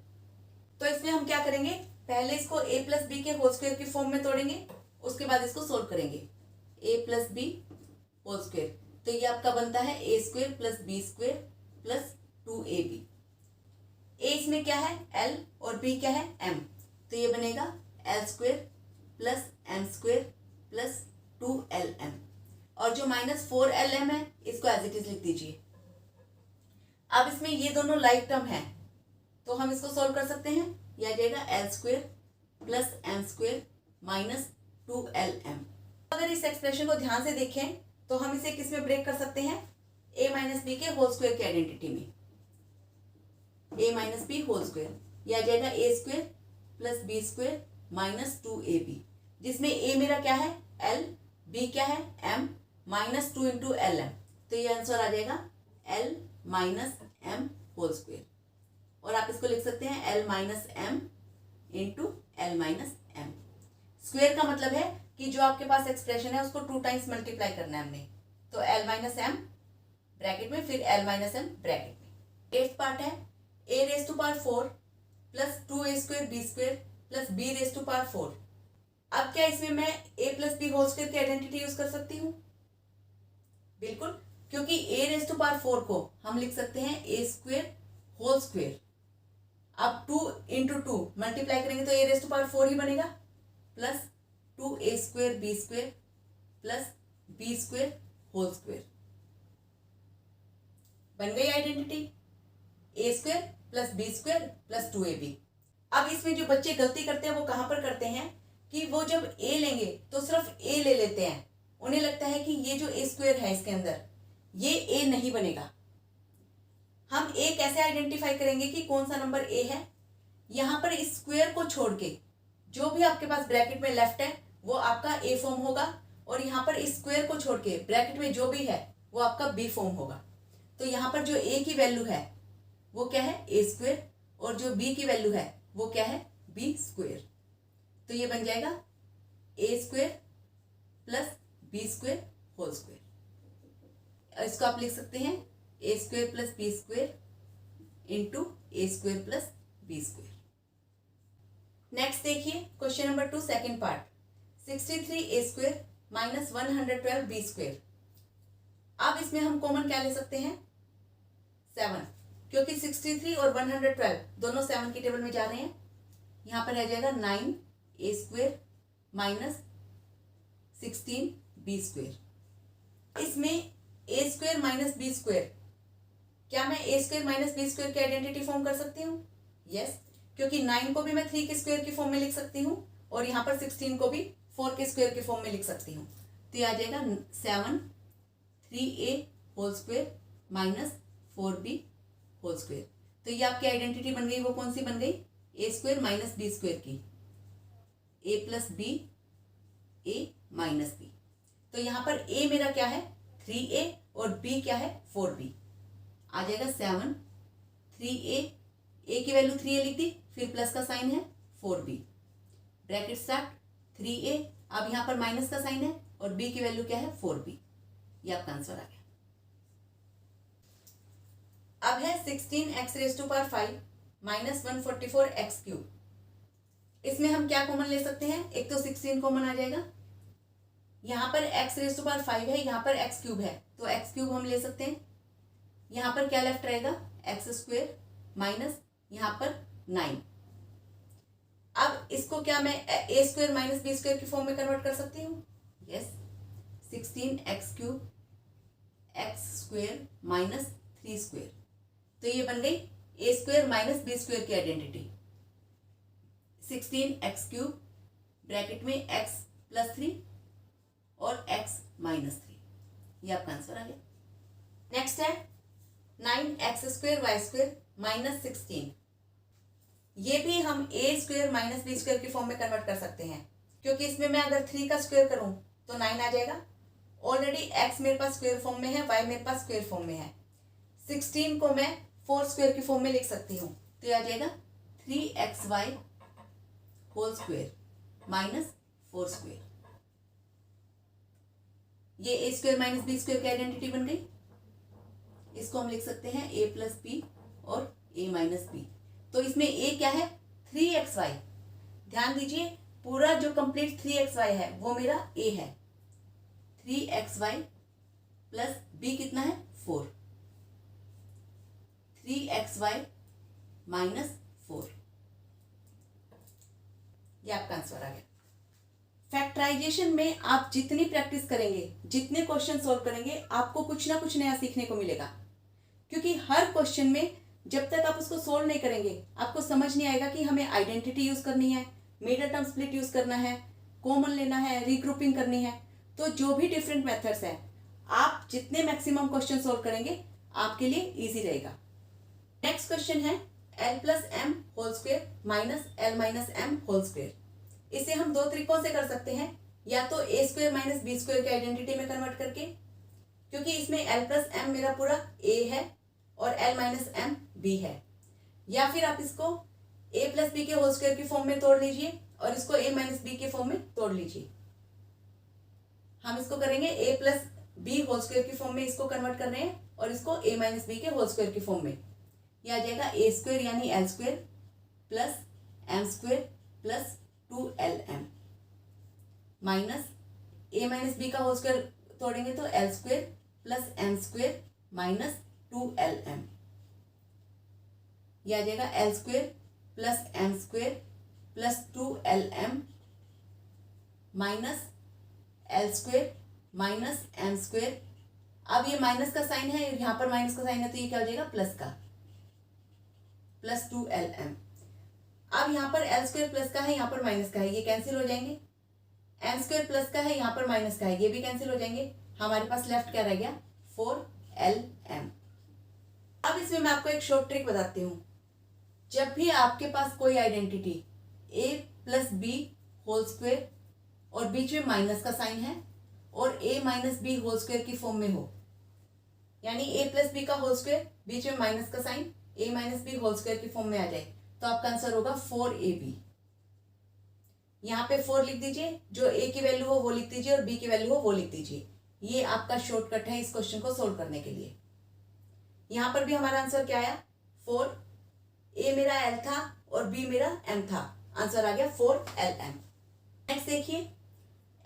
तो इसमें हम क्या करेंगे, पहले इसको a प्लस बी के होल स्क्वायर की फॉर्म में तोड़ेंगे, उसके बाद इसको सोल्व करेंगे, a plus B whole square. तो ये आपका बनता है a square plus B square plus 2ab। a इसमें क्या है l और b क्या है m, तो ये बनेगा l square plus m square plus 2lm। और जो माइनस 4lm है इसको एज इट इज लिख दीजिए। अब इसमें ये दोनों लाइक टर्म है तो हम इसको सॉल्व कर सकते हैं। यह आ जाएगा l square plus m square minus 2lm। अगर इस एक्सप्रेशन को ध्यान से देखें तो हम इसे किस में ब्रेक कर सकते हैं, a माइनस बी के होल स्क्वायर की आइडेंटिटी में, a minus b whole square. यह आ जाएगा a square plus B square minus 2ab, जिसमें a मेरा क्या है l, b क्या है m, माइनस 2 इंटू lm। तो ये आंसर आ जाएगा l minus m whole square. और आप इसको लिख सकते हैं l minus m into l minus m। Square का मतलब है कि जो आपके पास एक्सप्रेशन है उसको 2 टाइम्स मल्टीप्लाई करना है हमने। तो l माइनस m ब्रैकेट में, फिर l माइनस m ब्रैकेट में। 8th पार्ट है a raise to power 4 plus 2a square b square plus b raise to power 4। अब क्या इसमें मैं a plus B whole square की आइडेंटिटी यूज कर सकती हूँ, बिल्कुल, क्योंकि a रेज टू पावर 4 को हम लिख सकते हैं a स्क्वायर होल स्क्वायर। अब 2 इंटू 2 मल्टीप्लाई करेंगे तो a रेज टू पावर 4 ही बनेगा, plus 2a square b square plus B square whole square. बन गई identity, a square plus B square plus 2ab। अब इसमें जो बच्चे गलती करते हैं वो कहाँ पर करते हैं कि वो जब a लेंगे तो सिर्फ a ले लेते हैं। उन्हें लगता है कि ये जो a स्क्वायर है इसके अंदर ये a नहीं बनेगा। हम a कैसे आइडेंटिफाई करेंगे कि कौन सा नंबर a है, यहाँ पर इस स्क्वायर को छोड़ के जो भी आपके पास ब्रैकेट में लेफ्ट है वो आपका a फॉर्म होगा, और यहाँ पर इस स्क्वायर को छोड़ के ब्रैकेट में जो भी है वो आपका b फॉर्म होगा। तो यहाँ पर जो a की वैल्यू है वो क्या है a स्क्वायर, और जो b की वैल्यू है वो क्या है b स्क्वायर। तो ये बन जाएगा a square plus b square whole square. इसको आप लिख सकते हैं a square plus b square into a square plus b square. Next देखिए question number 2 second part, 63a² minus 112b²। अब इसमें हम कॉमन क्या ले सकते हैं, 7, क्योंकि 63 और 112 दोनों 7 की टेबल में जा रहे हैं। यहाँ पर रह जाएगा 9a² माइनस 16b²। इसमें a² माइनस b², क्या मैं a² माइनस b² की आइडेंटिटी फॉर्म कर सकती हूँ? यस, क्योंकि 9 को भी मैं 3 के स्क्वायर की फॉर्म में लिख सकती हूँ और यहाँ पर 16 को भी 4 के स्क्वायर की फॉर्म में लिख सकती हूँ। तो ये आ जाएगा 7 3a whole square minus 4b whole square. तो ये आपकी आइडेंटिटी बन गई, वो कौन सी बन गई, a² माइनस b² की, a plus b a minus b. तो यहाँ पर a मेरा क्या है 3a और b क्या है 4b। आ जाएगा 7 3a, a की वैल्यू 3a लिख दी, फिर प्लस का साइन है 4b, ब्रैकेट स्टार्ट 3a, अब यहाँ पर माइनस का साइन है और b की वैल्यू क्या है 4b। ये आपका आंसर आ गया। अब है 16x⁵ माइनस 144x³। इसमें हम क्या कॉमन ले सकते हैं, एक तो 16 कॉमन आ जाएगा, यहाँ पर x⁵ है, यहाँ पर x³ है, तो x³ हम ले सकते हैं। यहाँ पर क्या लेफ्ट रहेगा x² माइनस यहाँ पर 9। अब इसको क्या मैं a² माइनस b² की फॉर्म में कन्वर्ट कर सकती हूँ? Yes, 16x³ x² minus 3²। तो ये बन गई a² माइनस b² की आइडेंटिटी। 16x³ ब्रैकेट में x प्लस 3 और x माइनस 3। ये आपका आंसर आ गया। नेक्स्ट है 9x² y² माइनस 16। ये भी हम a² माइनस b² की फॉर्म में कन्वर्ट कर सकते हैं, क्योंकि इसमें मैं अगर 3 का स्क्वायर करूं तो 9 आ जाएगा। ऑलरेडी x मेरे पास स्क्वायर फॉर्म में है, y मेरे पास स्क्वायर फॉर्म में है। 16 को मैं 4 स्क्वायर की फॉर्म में लिख सकती हूँ, तो ये आ जाएगा 3xy whole square minus 4 square. ये a² माइनस b² की आइडेंटिटी बन गई। इसको हम लिख सकते हैं a प्लस बी और a माइनस बी। तो इसमें a क्या है 3xy, ध्यान दीजिए पूरा जो कंप्लीट 3xy है वो मेरा a है। 3xy प्लस b कितना है 4, 3xy माइनस 4। ये आपका आंसर आ गया। फैक्टराइजेशन में आप जितनी प्रैक्टिस करेंगे, जितने क्वेश्चन सॉल्व करेंगे, आपको कुछ ना कुछ नया सीखने को मिलेगा, क्योंकि हर क्वेश्चन में जब तक आप उसको सोल्व नहीं करेंगे आपको समझ नहीं आएगा कि हमें आइडेंटिटी यूज करनी है, मिडल टर्म स्प्लिट यूज करना है, कॉमन लेना है, रिग्रुपिंग करनी है। तो जो भी डिफरेंट मेथड्स हैं, आप जितने मैक्सिमम क्वेश्चन सॉल्व करेंगे आपके लिए इजी रहेगा। नेक्स्ट क्वेश्चन है l plus m whole square minus l minus m whole square. इसे हम दो तरीकों से कर सकते हैं, या तो a² माइनस b² की आइडेंटिटी में कन्वर्ट करके, क्योंकि इसमें l प्लस एम मेरा पूरा a है और l माइनस एम b है, या फिर आप इसको a प्लस बी के होल स्क्वायर की फॉर्म में तोड़ लीजिए और इसको a माइनस बी के फॉर्म में तोड़ लीजिए। हम इसको करेंगे a plus B whole square की फॉर्म में, इसको कन्वर्ट कर रहे हैं, और इसको a माइनस बी के होल स्क्वायर की फॉर्म में। यह आ जाएगा a² यानी l² plus m² plus 2lm minus a minus B का होल स्क्वायर तोड़ेंगे तो l² plus m² minus 2lm। यह आ जाएगा l² plus m² plus 2lm minus l² minus m²। अब ये माइनस का साइन है, यहाँ पर माइनस का साइन है, तो ये क्या हो जाएगा प्लस का, प्लस 2lm। अब यहाँ पर l² प्लस का है, यहाँ पर माइनस का है, ये कैंसिल हो जाएंगे। m² प्लस का है, यहाँ पर माइनस का है, ये भी कैंसिल हो जाएंगे। हमारे पास लेफ्ट क्या रह गया 4lm। अब इसमें मैं आपको एक शॉर्ट ट्रिक बताती हूँ। जब भी आपके पास कोई identity a plus B whole square और बीच में माइनस का साइन है और a minus b whole square की फॉर्म में हो, यानी a प्लस बी का होल स्क्वायर बीच में माइनस का sign a minus b whole square की फॉर्म में आ जाए, तो आपका आंसर होगा 4ab। यहाँ पे 4 लिख दीजिए, जो a की वैल्यू हो वो लिख दीजिए और b की वैल्यू हो वो लिख दीजिए। ये आपका शॉर्टकट है इस क्वेश्चन को सोल्व करने के लिए। यहाँ पर भी हमारा आंसर क्या आया 4। a मेरा l था और b मेरा m था। आंसर आ गया 4lm। नेक्स्ट देखिए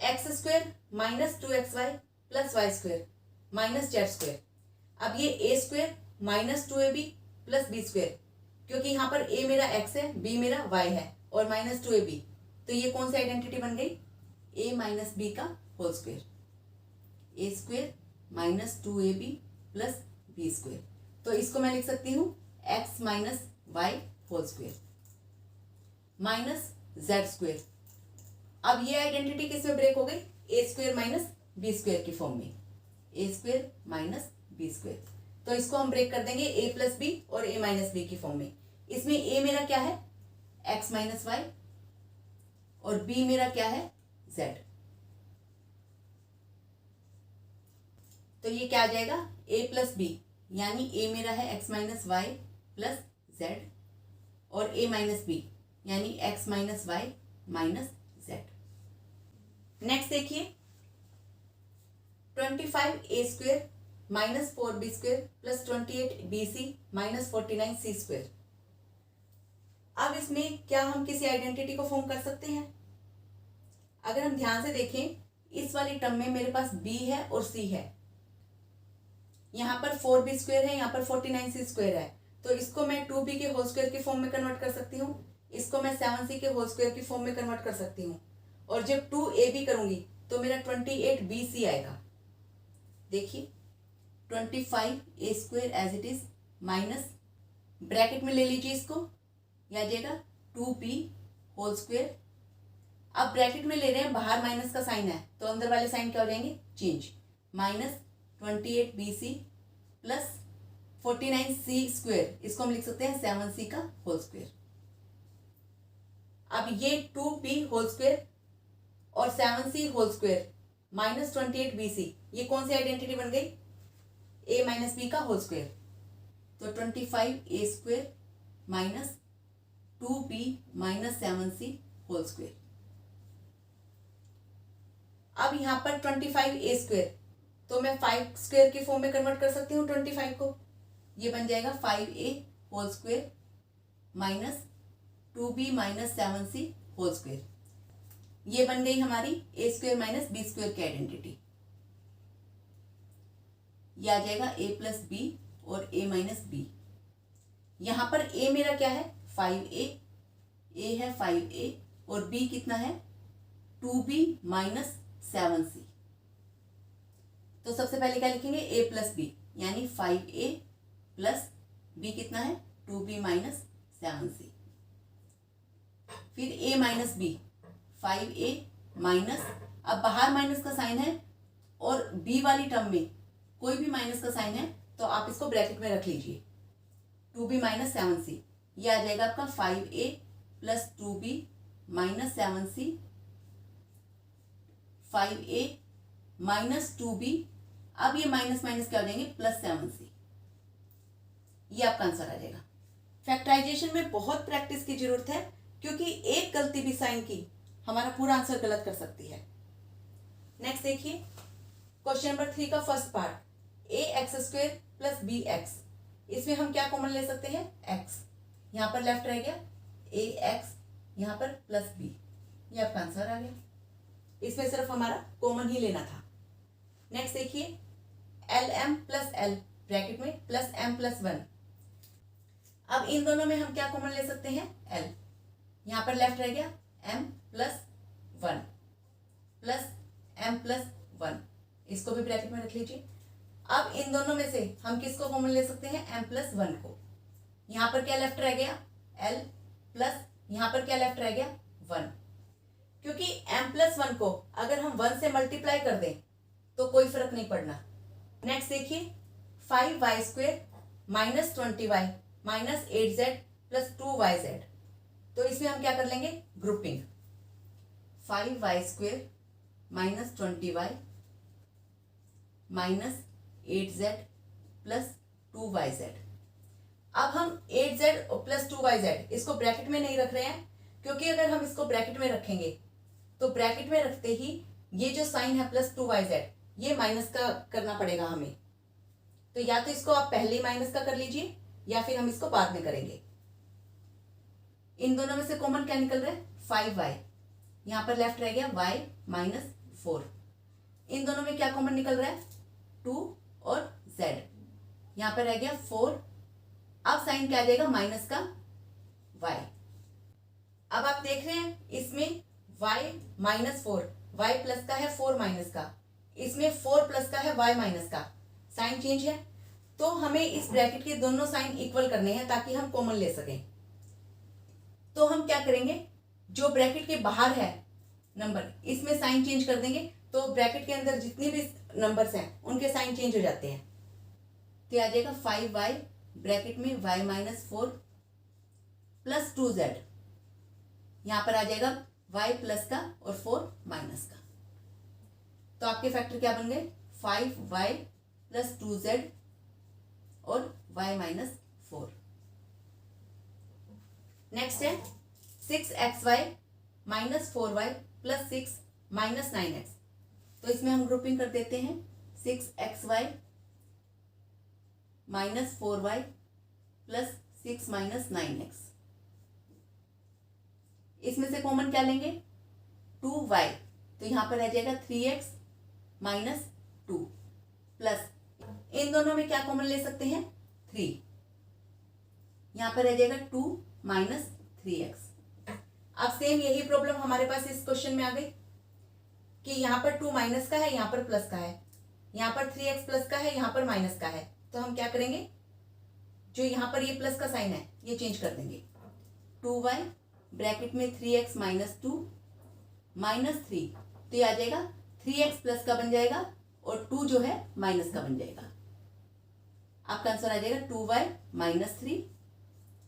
x square minus 2xy plus y square minus Z square. अब ये a square minus 2ab plus b square, क्योंकि यहाँ पर a मेरा x है, b मेरा y है और माइनस 2ab, तो ये कौन सी आइडेंटिटी बन गई, a माइनस बी का whole square, a square minus 2ab plus b square. तो इसको मैं लिख सकती हूँ x minus y whole square minus Z square. अब ये आइडेंटिटी किस में ब्रेक हो गई, a square minus B square की फॉर्म में, a square minus B square. तो इसको हम ब्रेक कर देंगे a प्लस बी और a माइनस बी की फॉर्म में। इसमें a मेरा क्या है, x माइनस वाई, और b मेरा क्या है, z। तो ये क्या आ जाएगा, a प्लस बी, यानी a मेरा है x minus Y plus z, और a माइनस बी यानी x minus Y minus z। Next देखिए 25a square minus 4b square plus 28bc minus 49c square. अब इसमें क्या हम किसी आइडेंटिटी को फॉर्म कर सकते हैं। अगर हम ध्यान से देखें, इस वाली टर्म में मेरे पास b है और c है, यहाँ पर 4b स्क्वेयर है, यहाँ पर 49c स्क्वेयर है, तो इसको मैं 2b के होल स्क्वेयर की फॉर्म में कन्वर्ट कर सकती हूँ, इसको मैं 7c के होल स्क्वेयर की फॉर्म में कन्वर्ट कर सकती हूँ, और जब 2ab करूंगी तो मेरा 28bc आएगा। देखिए 25a square as it is minus, bracket में ले लीजिए इसको, यह आ जाएगा 2b होल स्क्वेयर। अब ब्रैकेट में ले रहे हैं, बाहर माइनस का साइन है, तो अंदर वाले साइन क्या हो जाएंगे, change, minus 28bc plus 49c square, इसको हम लिख सकते हैं 7c का होल स्क्वेयर। अब ये 2b होल स्क्वेयर और 7c whole square minus 28bc, ये कौन सी आइडेंटिटी बन गई, a माइनस बी का होल स्क्वेयर। तो 25a square minus 2b minus 7c whole square. अब यहाँ पर 25a स्क्वेयर, तो मैं 5 स्क्वेयर की फॉर्म में कन्वर्ट कर सकती हूँ 25 को, ये बन जाएगा 5a whole square minus 2b minus 7c whole square. ये बन गई हमारी a square minus B square की आइडेंटिटी। ये आ जाएगा a प्लस बी और a माइनस बी। यहाँ पर a मेरा क्या है, 5a, a है 5a और b कितना है, 2b माइनस 7c। तो सबसे पहले क्या लिखेंगे, a प्लस बी, यानी 5a प्लस b कितना है, 2b माइनस 7c। फिर a minus B, 5a minus, अब बाहर माइनस का साइन है और b वाली टर्म में कोई भी माइनस का साइन है, तो आप इसको ब्रैकेट में रख लीजिए, 2b माइनस 7c, ये आ जाएगा आपका 5a plus 2b minus 7c, 5a minus 2b, अब ये माइनस माइनस क्या हो जाएंगे, प्लस 7c। ये आपका आंसर आ जाएगा। फैक्टराइजेशन में बहुत प्रैक्टिस की जरूरत है, क्योंकि एक गलती भी साइन की हमारा पूरा आंसर गलत कर सकती है। नेक्स्ट देखिए क्वेश्चन नंबर 3 का first part, a x square plus b x. इसमें हम क्या कॉमन ले सकते हैं, एक्स, यहाँ पर लेफ्ट रह गया, ए एक्स यहाँ पर प्लस बी, ये आपका आंसर आ गया। इसमें सिर्फ हमारा कॉमन ही लेना था। नेक्स्ट देखिए L M plus L bracket में प्लस एम प्लस 1। अब इन दोनों में हम क्या कॉमन ले सकते हैं, एल, यहाँ पर लेफ्ट रह गया m plus 1 plus m plus 1, इसको भी ब्रैकेट में रख लीजिए। अब इन दोनों में से हम किसको कॉमन ले सकते हैं, m प्लस 1 को। यहाँ पर क्या लेफ्ट रह गया, l प्लस यहाँ पर क्या लेफ्ट रह गया, 1, क्योंकि m प्लस 1 को अगर हम 1 से मल्टीप्लाई कर दें तो कोई फर्क नहीं पड़ना। नेक्स्ट देखिए 5y square minus 20y minus 8z plus 2yz। तो इसमें हम क्या कर लेंगे, grouping, 5y square minus 20y minus 8z plus 2yz। अब हम 8z प्लस 2yz इसको ब्रैकेट में नहीं रख रहे हैं, क्योंकि अगर हम इसको ब्रैकेट में रखेंगे तो ब्रैकेट में रखते ही ये जो साइन है प्लस 2yz, ये माइनस का करना पड़ेगा हमें। तो या तो इसको आप पहले ही माइनस का कर लीजिए, या फिर हम इसको बाद में करेंगे। इन दोनों में से कॉमन क्या निकल रहा है? 5y। यहाँ पर लेफ्ट रह गया y माइनस 4। इन दोनों में क्या कॉमन निकल रहा है? 2 और z। यहाँ पर रह गया 4। अब साइन क्या आ जाएगा? माइनस का y। अब आप देख रहे हैं इसमें y माइनस 4, y प्लस का है 4 माइनस का, इसमें 4 प्लस का है y माइनस का, साइन चेंज है। तो हमें इस ब्रैकेट के दोनों साइन इक्वल करने हैं ताकि हम कॉमन ले सकें। तो हम क्या करेंगे, जो ब्रैकेट के बाहर है नंबर, इसमें साइन चेंज कर देंगे, तो ब्रैकेट के अंदर जितने भी नंबर्स हैं उनके साइन चेंज हो जाते हैं। तो आ जाएगा 5y ब्रैकेट में y माइनस 4 प्लस 2z। यहाँ पर आ जाएगा y प्लस का और 4 माइनस का। तो आपके फैक्टर क्या बन गए? 5y प्लस 2z और y माइनस 4। नेक्स्ट है 6xy minus 4y plus 6 minus 9x। तो इसमें हम ग्रुपिंग कर देते हैं 6xy minus 4y plus 6 minus 9x। इसमें से कॉमन क्या लेंगे? 2y। तो यहाँ पर रह जाएगा 3x माइनस 2 प्लस, इन दोनों में क्या कॉमन ले सकते हैं? 3। यहाँ पर रह जाएगा 2 माइनस 3x। अब सेम यही प्रॉब्लम हमारे पास इस क्वेश्चन में आ गई कि यहाँ पर 2 माइनस का है, यहाँ पर प्लस का है, यहाँ पर 3x प्लस का है, यहाँ पर माइनस का है। तो हम क्या करेंगे, जो यहाँ पर ये प्लस का साइन है ये चेंज कर देंगे। 2y ब्रैकेट में 3x माइनस 2 माइनस 3। तो ये आ जाएगा 3x प्लस का बन जाएगा और 2 जो है माइनस का बन जाएगा। आपका आंसर आ जाएगा 2y माइनस 3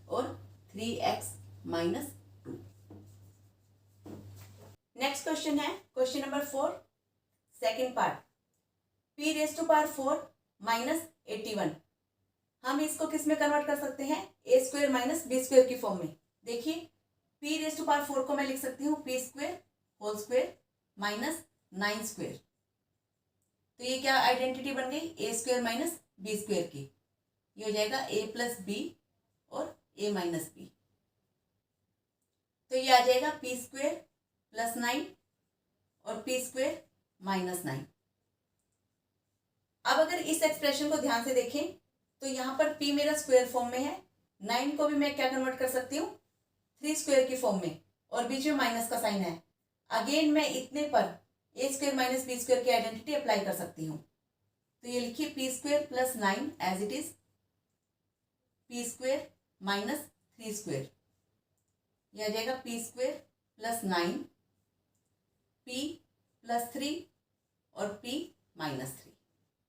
और 3x माइनस 2। नेक्स्ट क्वेश्चन है question number 4, second part. p raise to power 4 minus 81। हम इसको किस में कन्वर्ट कर सकते हैं? a square minus b square की फॉर्म में। देखिए p रेज टू पावर 4 को मैं लिख सकती हूँ p square whole square minus 9 square. तो ये क्या आइडेंटिटी बन गई? a square minus b square की। ये हो जाएगा a प्लस b और a माइनस b। तो ये आ जाएगा p स्क्वेयर प्लस 9 और p स्क्वेयर माइनस 9। अब अगर इस एक्सप्रेशन को ध्यान से देखें तो यहाँ पर p मेरा स्क्वायर फॉर्म में है, 9 को भी मैं क्या कन्वर्ट कर सकती हूँ? 3 स्क्वायर की फॉर्म में, और बीच में माइनस का साइन है। अगेन मैं इतने पर a square minus b square की आइडेंटिटी अप्लाई कर सकती हूँ। तो ये लिखिए p square plus 9 as it is p square minus 3 square. यह आ जाएगा p square plus 9 p plus 3 और p माइनस 3।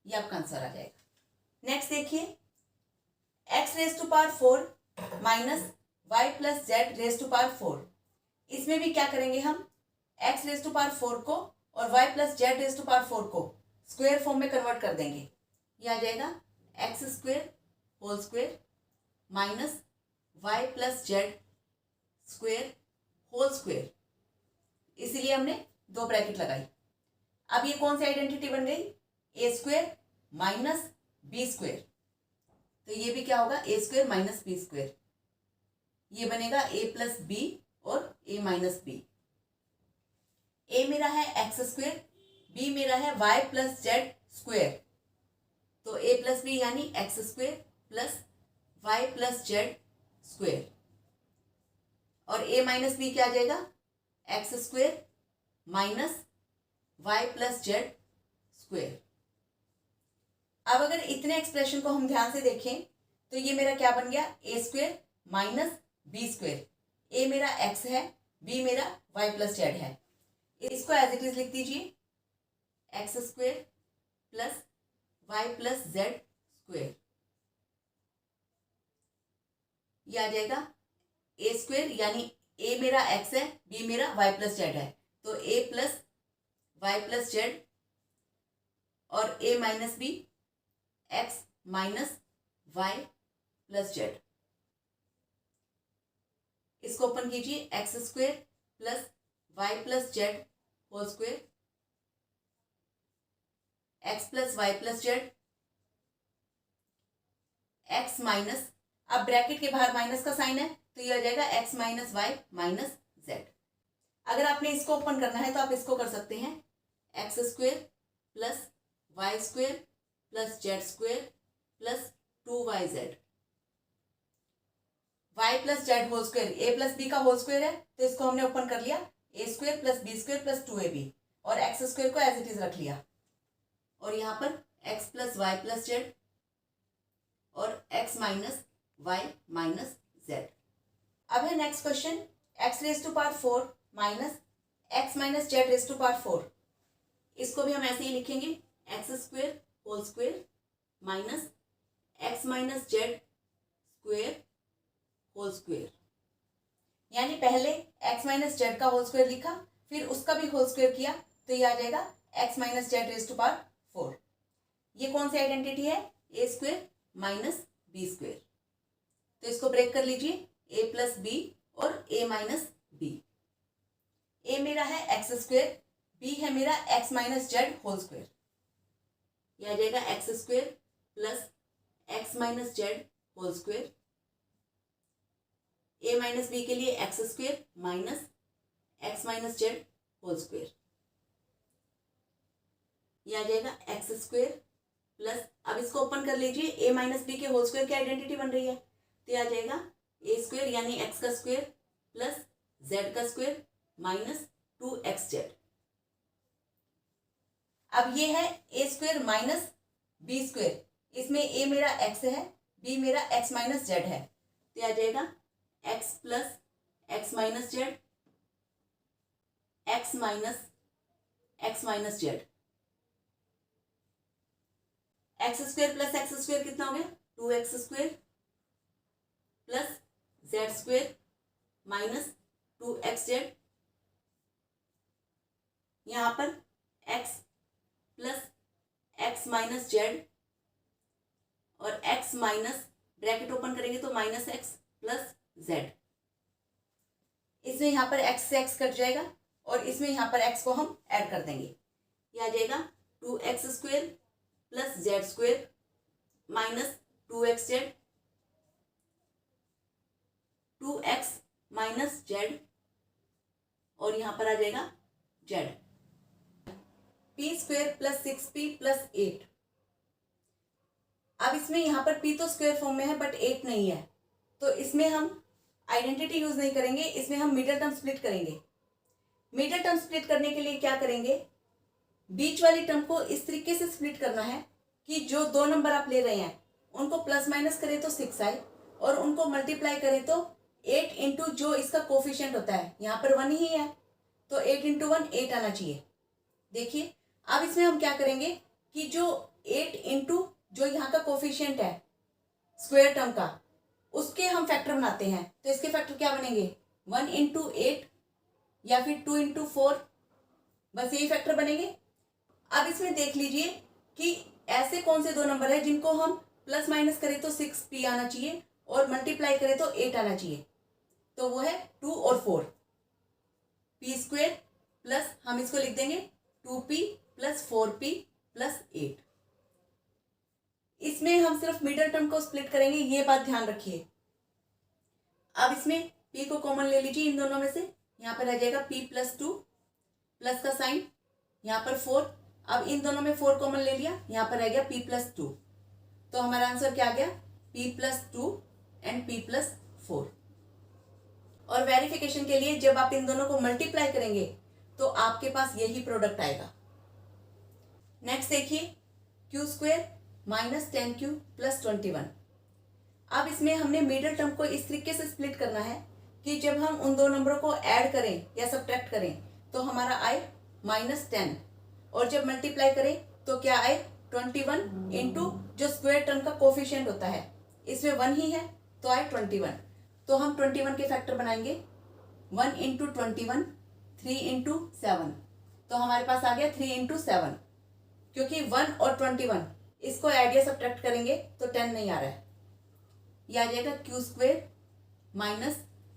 ये आपका आंसर आ जाएगा। नेक्स्ट देखिए x raise to power 4 minus y plus Z raise to power 4। इसमें भी क्या करेंगे हम? x रेज टू पावर 4 को और y plus Z raise to power 4 को स्क्वायर फॉर्म में कन्वर्ट कर देंगे। ये आ जाएगा x square whole square minus y plus Z square whole square. इसीलिए हमने 2 ब्रैकेट लगाई। अब ये कौन सी आइडेंटिटी बन गई? a square minus b square. तो ये भी क्या होगा? a square minus b square. ये बनेगा a प्लस b और a माइनस b। a मेरा है एक्स स्क्वायर, b मेरा है y प्लस जेड स्क्वायर। तो a प्लस बी यानी x square plus y plus Z square, और a माइनस बी क्या आ जाएगा? X square minus y plus Z square. अब अगर इतने एक्सप्रेशन को हम ध्यान से देखें तो ये मेरा क्या बन गया? a square minus B square. a मेरा x है, b मेरा y प्लस जेड है। इसको एज इट इज लिख दीजिए, X square plus y plus Z square. ये आ जाएगा a स्क्वायर यानी a मेरा x है, b मेरा y प्लस जेड है। तो a plus y plus Z और a minus B x minus y plus Z. इसको ओपन कीजिए, X square plus y plus z whole square, x plus y plus Z, x minus अब bracket के बाहर minus का sign है तो ये हो जाएगा x minus Y minus Z. अगर आपने इसको ओपन करना है तो आप इसको कर सकते हैं x square plus y square plus z square plus 2yz। Y plus z whole square a plus b का होल स्क्वेयर है तो इसको हमने ओपन कर लिया a square plus b square plus 2ab और एक्स स्क्वेयर को एज इट इज रख लिया और यहाँ पर x plus y plus Z और x minus Y minus z. अब है next question x raise to power 4 minus x minus Z raise to power 4। इसको भी हम ऐसे ही लिखेंगे X square whole square minus x minus Z square whole square. यानी पहले एक्स माइनस जेड का होल स्क्वेयर लिखा फिर उसका भी होल स्क्वेयर किया तो ये आ जाएगा X minus Z raise to power 4। ये कौन सी आइडेंटिटी है A square minus B square. तो इसको ब्रेक कर लीजिए ए प्लस बी और ए माइनस बी। ए मेरा है एक्स स्क्वेयर बी है मेरा x minus z whole square. यह आ जाएगा x square plus x minus z whole square. A minus b के लिए x square minus x minus z whole square. यह आ जाएगा एक्स स्क्वेयर प्लस, अब इसको ओपन कर लीजिए ए माइनस बी के होल स्क्वायर की आइडेंटिटी बन रही है तो यह आ जाएगा ए स्क्वेयर यानी एक्स का स्क्वेयर प्लस जेड का स्क्वेयर माइनस 2xz। अब ये है A square minus B square, इसमें ए मेरा एक्स है बी मेरा एक्स माइनस जेड है तो यह आ जाएगा x plus x minus Z x minus Z. X square plus x square कितना हो गया 2x square plus z square minus 2xz। यहां पर x plus x minus Z और x माइनस ब्रैकेट ओपन करेंगे तो माइनस एक्स प्लस जेड। इसमें यहाँ पर x से x कट जाएगा और इसमें यहाँ पर x को हम ऐड कर देंगे। यह आ जाएगा 2x square plus z square minus 2xz 2x minus Z और यहाँ पर आ जाएगा Z. p square plus 6p plus 8। अब इसमें यहाँ पर p तो स्क्वेयर फॉर्म में है बट 8 नहीं है तो इसमें हम आइडेंटिटी यूज नहीं करेंगे, इसमें हम मिडल टर्म स्प्लिट करेंगे। मिडल टर्म स्प्लिट करने के लिए क्या करेंगे, बीच वाली टर्म को इस तरीके से स्प्लिट करना है कि जो दो नंबर आप ले रहे हैं उनको प्लस माइनस करें तो 6 आए और उनको मल्टीप्लाई करें तो 8 इंटू जो इसका कोफिशिएंट होता है यहाँ पर 1 ही है तो 8 इंटू 1 8 आना चाहिए। देखिए अब इसमें हम क्या करेंगे कि जो 8 इंटू जो यहाँ का कोफिशिएंट है स्क्वायर टर्म का उसके हम फैक्टर बनाते हैं तो इसके फैक्टर क्या बनेंगे 1 इंटू 8 या फिर 2 इंटू 4, बस यही फैक्टर बनेंगे। अब इसमें देख लीजिए कि ऐसे कौन से दो नंबर है जिनको हम प्लस माइनस करें तो 6p आना चाहिए और मल्टीप्लाई करें तो 8 आना चाहिए, तो वो है 2 और 4। p स्क्वेयर प्लस हम इसको लिख देंगे 2p प्लस 4p प्लस 8। इसमें हम सिर्फ मिडल टर्म को स्प्लिट करेंगे, ये बात ध्यान रखिए। अब इसमें p को कॉमन ले लीजिए इन दोनों में से, यहाँ पर आ जाएगा p प्लस 2 प्लस का साइन यहाँ पर 4। अब इन दोनों में 4 कॉमन ले लिया, यहाँ पर आ गया p प्लस 2 तो हमारा आंसर क्या आ गया p plus 2 and p plus 4। और वेरिफिकेशन के लिए जब आप इन दोनों को मल्टीप्लाई करेंगे तो आपके पास यही प्रोडक्ट आएगा। नेक्स्ट देखिए q square minus 10q plus 21। अब इसमें हमने मिडल टर्म को इस तरीके से स्प्लिट करना है कि जब हम उन दो नंबरों को ऐड करें या सब्ट्रैक्ट करें तो हमारा आए माइनस 10 और जब मल्टीप्लाई करें तो क्या आए 21 इंटू जो स्क्वायर टर्म का कोफिशिएंट होता है इसमें 1 ही है तो आए 21। तो हम 21 के फैक्टर बनाएंगे 1 इंटू 21 3 इंटू 7 तो हमारे पास आ गया 3 इंटू 7 क्योंकि 1 और 21 इसको ऐड या सब्ट्रैक्ट करेंगे तो 10 नहीं आ रहा है। यह आ जाएगा q square minus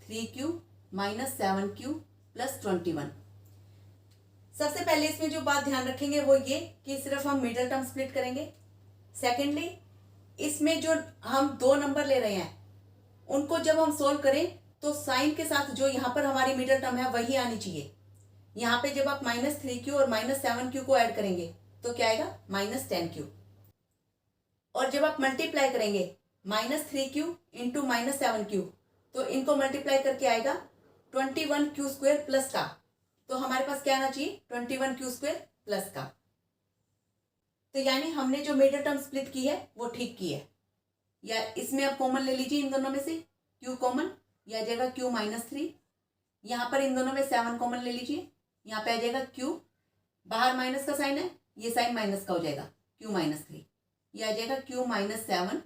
3q minus 7q plus 21। सबसे पहले इसमें जो बात ध्यान रखेंगे वो ये कि सिर्फ हम मिडल टर्म स्प्लिट करेंगे। सेकेंडली इसमें जो हम दो नंबर ले रहे हैं उनको जब हम सोल्व करें तो साइन के साथ जो यहाँ पर हमारी मिडिल टर्म है वही आनी चाहिए। यहाँ पे जब आप -3q और -7q को ऐड करेंगे तो क्या आएगा, -10q। और जब आप मल्टीप्लाई करेंगे -3q इंटू -7q तो इनको मल्टीप्लाई करके आएगा 21q² प्लस का। तो हमारे पास क्या आना चाहिए, 21q² प्लस का। तो यानी हमने जो मिडिल टर्म स्प्लिट की है वो ठीक की है। या इसमें आप कॉमन ले लीजिए इन दोनों में से, q कॉमन, या आ जाएगा q -3। यहाँ पर इन दोनों में 7 कॉमन ले लीजिए, यहाँ पे आ जाएगा q, बाहर माइनस का साइन है, ये साइन माइनस का हो जाएगा q -3, ये आ जाएगा q -7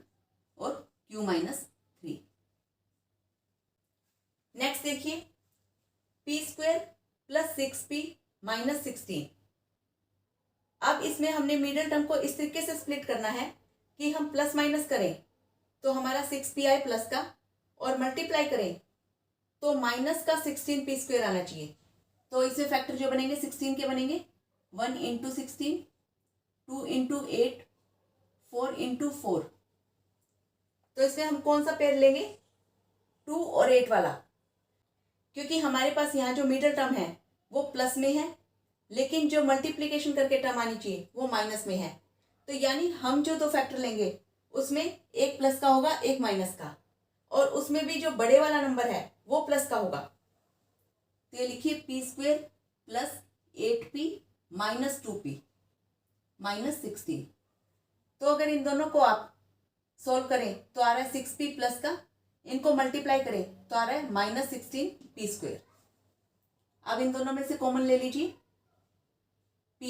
और q -3। नेक्स्ट देखिए p² प्लस 6p -16। अब इसमें हमने मिडिल टर्म को इस तरीके से स्प्लिट करना है कि हम प्लस माइनस करें तो हमारा 6p आए प्लस का, और मल्टीप्लाई करें तो माइनस का 16p² आना चाहिए। तो इसमें फैक्टर जो बनेंगे 16 के बनेंगे, 1 इंटू 16, 2 इंटू 8, 4 इंटू 4। तो इसमें हम कौन सा पेयर लेंगे, 2 और 8 वाला, क्योंकि हमारे पास यहाँ जो मिडिल टर्म है वो प्लस में है, लेकिन जो मल्टीप्लिकेशन करके टर्म आनी चाहिए वो माइनस में है। तो यानी हम जो दो फैक्टर लेंगे उसमें एक प्लस का होगा, एक माइनस का, और उसमें भी जो बड़े वाला नंबर है वो प्लस का होगा। तो ये लिखिए p² plus 8p minus 2p -16। तो अगर इन दोनों को आप सोल्व करें तो आ रहा है 6p प्लस का, इनको मल्टीप्लाई करें तो आ रहा है -16p²। अब इन दोनों में से कॉमन ले लीजिए p,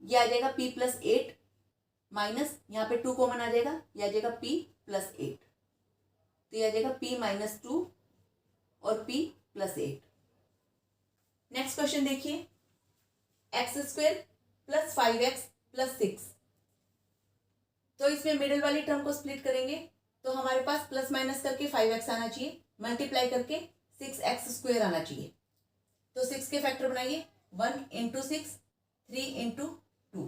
ये आ जाएगा p प्लस 8 माइनस, यहाँ पे 2 कॉमन आ जाएगा, ये आ जाएगा p प्लस 8। तो ये आ जाएगा p -2 और p प्लस 8। नेक्स्ट क्वेश्चन देखिए x² प्लस 5x प्लस 6। तो इसमें मिडिल वाली टर्म को स्प्लिट करेंगे तो हमारे पास प्लस माइनस करके 5x आना चाहिए, मल्टीप्लाई करके 6x² आना चाहिए। तो 6 के फैक्टर बनाइए, 1 इंटू 6, 3 इंटू 2।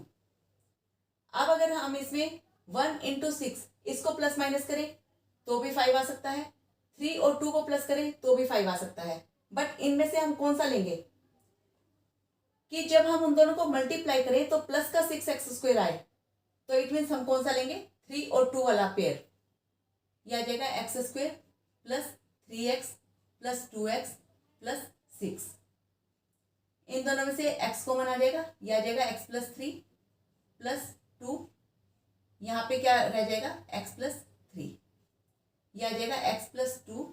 अब अगर हम इसमें 1 इंटू 6 इसको प्लस माइनस करें तो भी 5 आ सकता है, 3 और 2 को प्लस करें तो भी 5 आ सकता है। बट इनमें से हम कौन सा लेंगे कि जब हम उन दोनों को मल्टीप्लाई करें तो प्लस का 6x² आए, तो इट मीन्स हम कौन सा लेंगे, 3 और 2 वाला पेयर। यह आ जाएगा x² plus 3x plus 2x plus 6। इन दोनों में से x कॉमन आ जाएगा, यह आ जाएगा x प्लस 3 प्लस 2, यहाँ पे क्या रह जाएगा x प्लस 3, यह आ जाएगा x प्लस 2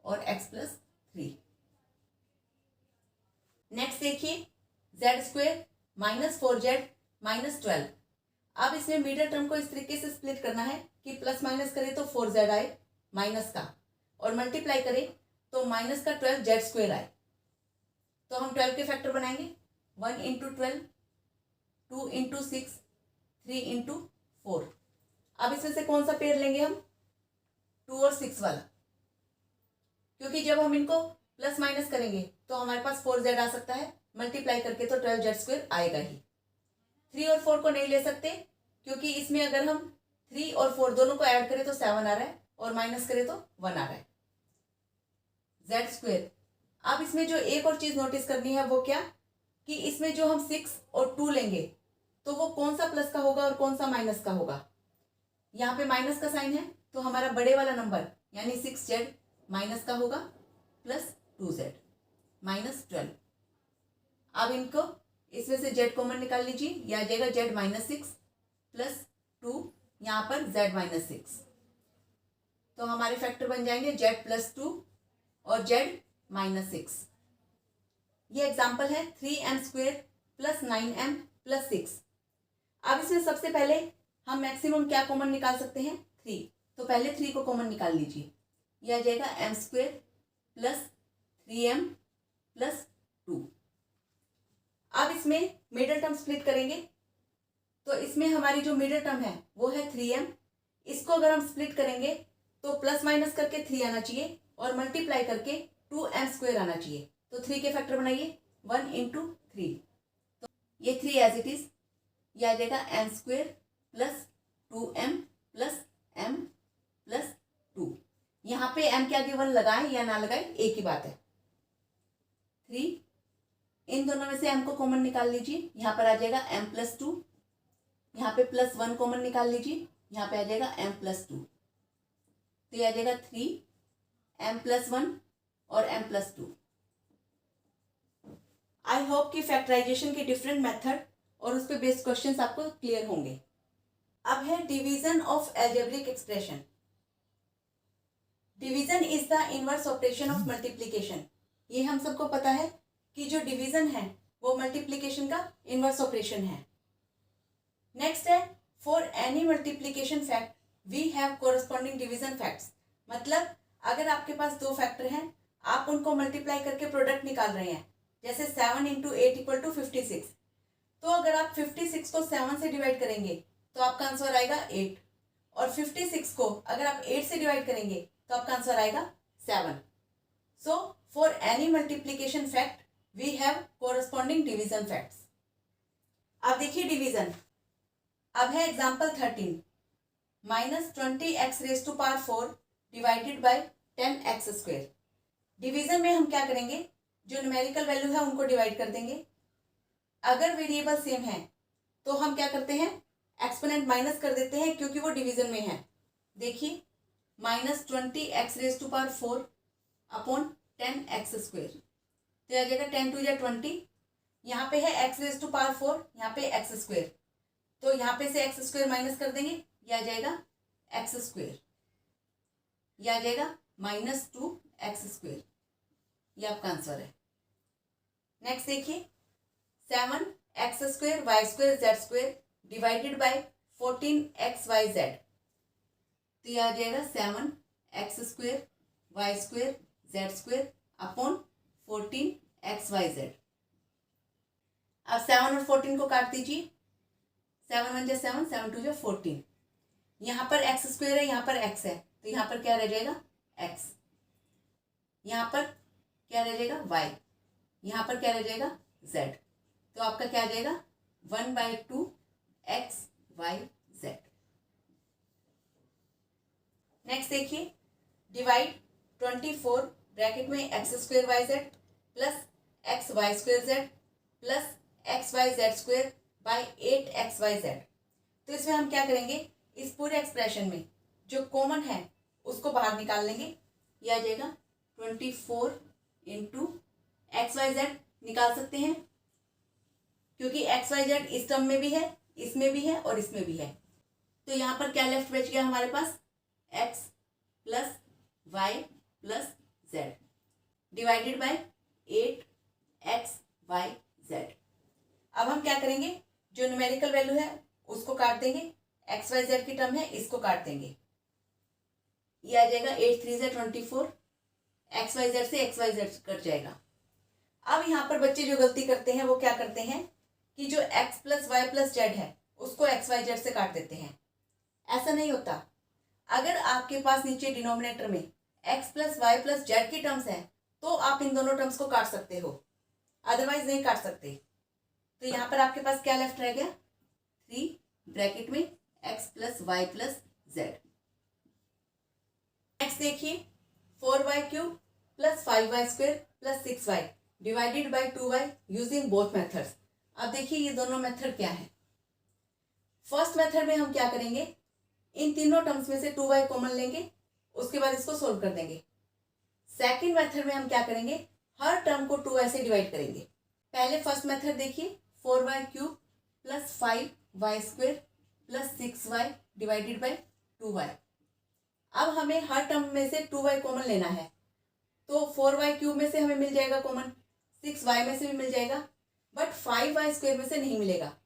और x प्लस 3। नेक्स्ट देखिए z² माइनस 4z माइनस 12। अब इसमें मिडिल टर्म को इस तरीके से स्प्लिट करना है कि प्लस माइनस करें तो 4z आए माइनस का, और मल्टीप्लाई करें तो माइनस का 12z² आए। तो हम 12 के फैक्टर बनाएंगे, 1 इंटू 12, 2 इंटू 6, 3 इंटू 4। अब इसमें से कौन सा पेयर लेंगे हम, 2 और 6 वाला, क्योंकि जब हम इनको प्लस माइनस करेंगे तो हमारे पास 4z आ सकता है, मल्टीप्लाई करके तो 12z² आएगा ही। 3 और 4 को नहीं ले सकते क्योंकि इसमें अगर हम 3 और 4 दोनों को ऐड करें तो 7 आ रहा है, और माइनस करें तो 1 आ रहा है, z²। अब इसमें जो एक और चीज नोटिस करनी है वो क्या, कि इसमें जो हम 6 और 2 लेंगे तो वो कौन सा प्लस का होगा और कौन सा माइनस का होगा। यहाँ पे माइनस का साइन है तो हमारा बड़े वाला नंबर यानी 6z माइनस का होगा, प्लस 2z -12। अब इनको इसमें से z कॉमन निकाल लीजिए, यह आ जाएगा z -6 प्लस 2, यहाँ पर z -6। तो हमारे फैक्टर बन जाएंगे z प्लस 2 और z -6। ये एग्जाम्पल है 3m² प्लस 9m प्लस 6। अब इसमें सबसे पहले हम मैक्सिमम क्या कॉमन निकाल सकते हैं, 3। तो पहले 3 को कॉमन निकाल लीजिए, यह आ जाएगा m² प्लस 3m प्लस 2। अब इसमें मिडिल टर्म स्प्लिट करेंगे तो इसमें हमारी जो मिडिल टर्म है वो है 3m। इसको अगर हम स्प्लिट करेंगे तो प्लस माइनस करके 3 आना चाहिए और मल्टीप्लाई करके 2m² आना चाहिए। तो 3 के फैक्टर बनाइए, 1 इंटू 3, तो ये 3 एज इट इज, यह आ जाएगा m² plus 2m plus m plus 2, यहाँ पे m के आगे 1 लगाएं या ना लगाएं एक ही बात है। 3, इन दोनों में से m को कॉमन निकाल लीजिए, यहाँ पर आ जाएगा m+2, यहाँ पे +1 कॉमन निकाल लीजिए, यहाँ पे आ जाएगा m+2, तो ये आ जाएगा 3m+1 और m+2। आई होप कि फैक्टराइजेशन के डिफरेंट मेथड और उस पर बेस्ड क्वेश्चंस आपको क्लियर होंगे। अब है division of algebraic expression. Division is the inverse operation of multiplication. ये हम सबको पता है कि जो डिवीजन है वो मल्टीप्लिकेशन का इनवर्स ऑपरेशन है। नेक्स्ट है for any multiplication fact we have corresponding division facts. मतलब अगर आपके पास दो फैक्टर हैं, आप उनको मल्टीप्लाई करके प्रोडक्ट निकाल रहे हैं, जैसे 7 × 8 = 56, तो अगर आप 56 को 7 से डिवाइड करेंगे तो आपका आंसर आएगा 8, और 56 को अगर आप 8 से डिवाइड करेंगे तो आपका आंसर आएगा 7। So for any multiplication fact we have corresponding division facts. अब देखिए डिवीजन। अब है example 13, -20x⁴ divided by 10x²। Division में हम क्या करेंगे, जो न्यूमेरिकल वैल्यू है उनको डिवाइड कर देंगे। अगर वेरिएबल सेम है तो हम क्या करते हैं, एक्सपोनेंट माइनस कर देते हैं, क्योंकि वो डिवीजन में है। देखिए -20x⁴ अपॉन 10x², तो आ जाएगा 10 × 2 = 20। यहाँ पे है x⁴, यहाँ पे x², तो यहाँ पे से x² माइनस कर देंगे, यह आ जाएगा x², यह आ जाएगा -2x²। ये आपका आंसर है। नेक्स्ट देखिए 7x² y² z² divided by 14xyz, तो यह आ जाएगा 7x² y² z² upon 14xyz। अब 7 और 14 को काट दीजिए, 7 × 1 = 7, 7 × 2 = 14। यहाँ पर x² है, यहाँ पर x है, तो यहाँ पर क्या रह जाएगा x, यहाँ पर क्या रह जाएगा y, यहाँ पर क्या रह जाएगा z, तो आपका क्या आ जाएगा 1/2 xyz। नेक्स्ट देखिए डिवाइड 24 ब्रैकेट में x² yz plus xy² z plus xyz² by 8xyz। तो इसमें हम क्या करेंगे, इस पूरे एक्सप्रेशन में जो कॉमन है उसको बाहर निकाल लेंगे। यह आ जाएगा 24 × xyz निकाल सकते हैं, क्योंकि xyz इस टर्म में भी है, इसमें भी है और इसमें भी है। तो यहाँ पर क्या लेफ्ट बच गया हमारे पास, x + y + z divided by 8xyz। अब हम क्या करेंगे, जो न्यूमेरिकल वैल्यू है उसको काट देंगे, xyz की टर्म है इसको काट देंगे, ये आ जाएगा 8 × 3 = 24, xyz से xyz कट जाएगा। अब यहाँ पर बच्चे जो गलती करते हैं वो क्या करते हैं कि जो x + y + z है उसको xyz से काट देते हैं। ऐसा नहीं होता। अगर आपके पास नीचे डिनोमिनेटर में x + y + z की टर्म्स है तो आप इन दोनों टर्म्स को काट सकते हो, अदरवाइज नहीं काट सकते। तो यहाँ पर आपके पास क्या लेफ्ट रह गया, 3 ब्रैकेट में x + y + z। नेक्स्ट देखिए 4y³ + 5y² + 6y divided by 2y using both methods. अब देखिए ये दोनों मेथड क्या है। फर्स्ट मेथड में हम क्या करेंगे, इन तीनों टर्म्स में से 2y कॉमन लेंगे, उसके बाद इसको सोल्व कर देंगे। सेकंड मेथड में हम क्या करेंगे, हर टर्म को 2y से डिवाइड करेंगे। पहले फर्स्ट मेथड देखिए 4y³ + 5y² + 6y divided by 2y। अब हमें हर टर्म में से 2y कॉमन लेना है, तो 4y³ में से हमें मिल जाएगा कॉमन, 6y में से भी मिल जाएगा, बट 5y² में से नहीं मिलेगा।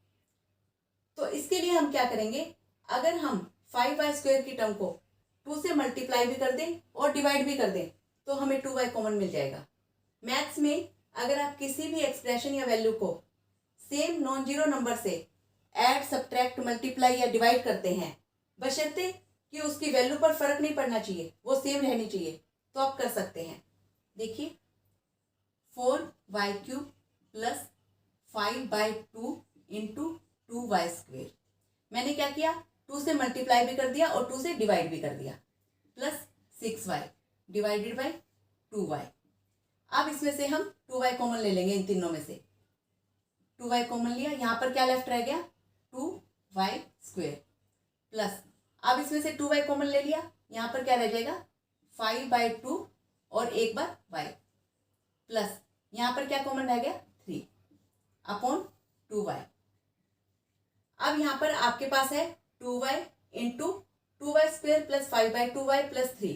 तो इसके लिए हम क्या करेंगे, अगर हम 5y² की टर्म को 2 से मल्टीप्लाई भी कर दें और डिवाइड भी कर दें तो हमें 2y कॉमन मिल जाएगा। मैथ्स में अगर आप किसी भी एक्सप्रेशन या वैल्यू को सेम नॉन जीरो नंबर से ऐड, सब्ट्रैक्ट, मल्टीप्लाई या डिवाइड करते हैं, बशर्ते कि उसकी वैल्यू पर फर्क नहीं पड़ना चाहिए, वो सेम रहनी चाहिए, तो आप कर सकते हैं। देखिए 4y³ + 5/2 × 2y²। मैंने क्या किया, 2 से मल्टीप्लाई भी कर दिया और 2 से डिवाइड भी कर दिया, plus 6y divided by 2y। अब इसमें से हम 2y कॉमन ले लेंगे, इन तीनों में से 2y कॉमन लिया, यहाँ पर क्या लेफ्ट रह गया 2y स्क्वेयर प्लस, अब इसमें से 2y कॉमन ले लिया, यहाँ पर क्या रह जाएगा 5/2 और एक बार y प्लस यहाँ पर क्या कॉमन रह गया 3 अपॉन 2y। अब यहाँ पर आपके पास है 2y into 2y square plus 5/2y plus 3,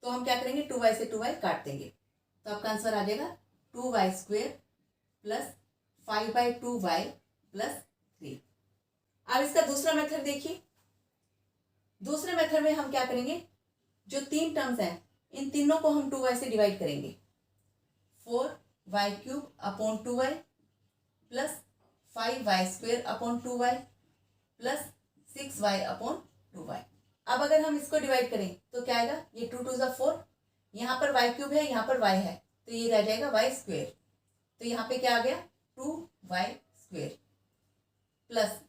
तो हम क्या करेंगे 2y से 2y काट देंगे, तो आपका आंसर आ जाएगा 2y square plus 5/2y plus 3। अब इसका दूसरा मेथड देखिए। दूसरे मेथड में हम क्या करेंगे, जो तीन टर्म्स हैं इन तीनों को हम 2y से डिवाइड करेंगे। 4y³ upon 2y plus 5y square upon 2y plus 6y upon 2y। अब अगर हम इसको डिवाइड करें तो क्या आएगा, ये 2 2 ज़ा 4, यहाँ पर y³ है, यहाँ पर y है, तो ये रह जाएगा y स्क्वेयर, तो यहाँ पे क्या आ गया 2y स्क्वेयर प्लस,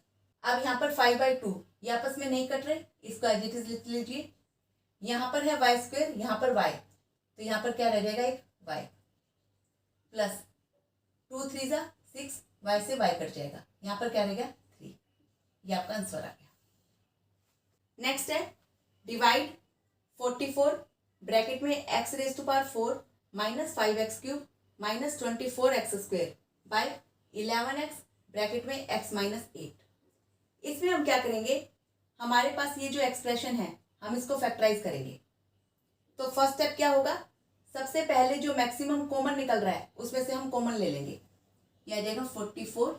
अब यहाँ पर 5/2 ये आपस में नहीं कट रहे, इसको एज इट इज लिख लीजिए, यहाँ पर है y स्क्वेयर, यहाँ पर y, तो यहाँ पर क्या रह जाएगा एक y प्लस 2 3 ज़ा 6, y से y कट जाएगा, यहाँ पर क्या रहेगा 3। ये आपका आंसर आ गया। नेक्स्ट है डिवाइड 44 ब्रैकेट में x⁴ minus 5x³ minus 24x square by 11x bracket में x माइनस 8। इसमें हम क्या करेंगे, हमारे पास ये जो एक्सप्रेशन है हम इसको फैक्टराइज करेंगे। तो फर्स्ट स्टेप क्या होगा, सबसे पहले जो मैक्सिमम कॉमन निकल रहा है उसमें से हम कॉमन ले लेंगे, ये आ जाएगा 44,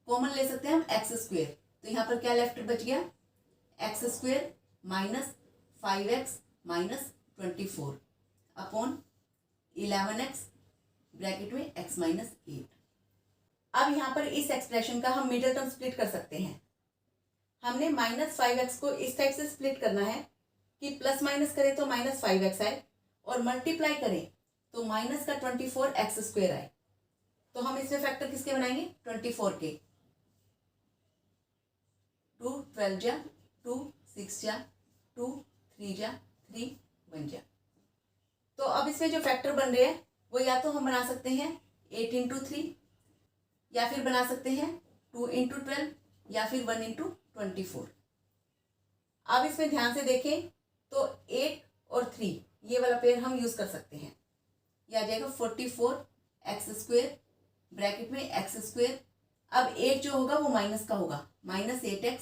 कॉमन ले सकते हैं हम एक्स स्क्वेयर, तो यहाँ पर क्या लेफ्ट बच गया x square minus 5x minus 24 upon 11x bracket में x माइनस 8। अब यहाँ पर इस एक्सप्रेशन का हम मिडिल टर्म स्प्लिट कर सकते हैं। हमने माइनस 5x को इस टाइप से स्प्लिट करना है कि प्लस माइनस करें तो माइनस 5x आए और मल्टीप्लाई करें तो माइनस का 24x स्क्वेयर आए। तो हम इसमें फैक्टर किसके बनाएंगे 24 के, 2 12 जा 2 6 जा 2 3 जा 3 1 जा। तो अब इसमें जो फैक्टर बन रहे हैं वो या तो हम बना सकते हैं 8 इंटू 3, या फिर बना सकते हैं 2 इंटू 12, या फिर 1 इंटू 24। अब इसमें ध्यान से देखें तो 8 और 3 ये वाला पेयर हम यूज कर सकते हैं, यह आ जाएगा 44x स्क्वेयर ब्रैकेट में x स्क्वेयर। अब 8 जो होगा वो माइनस का होगा, माइनस 8x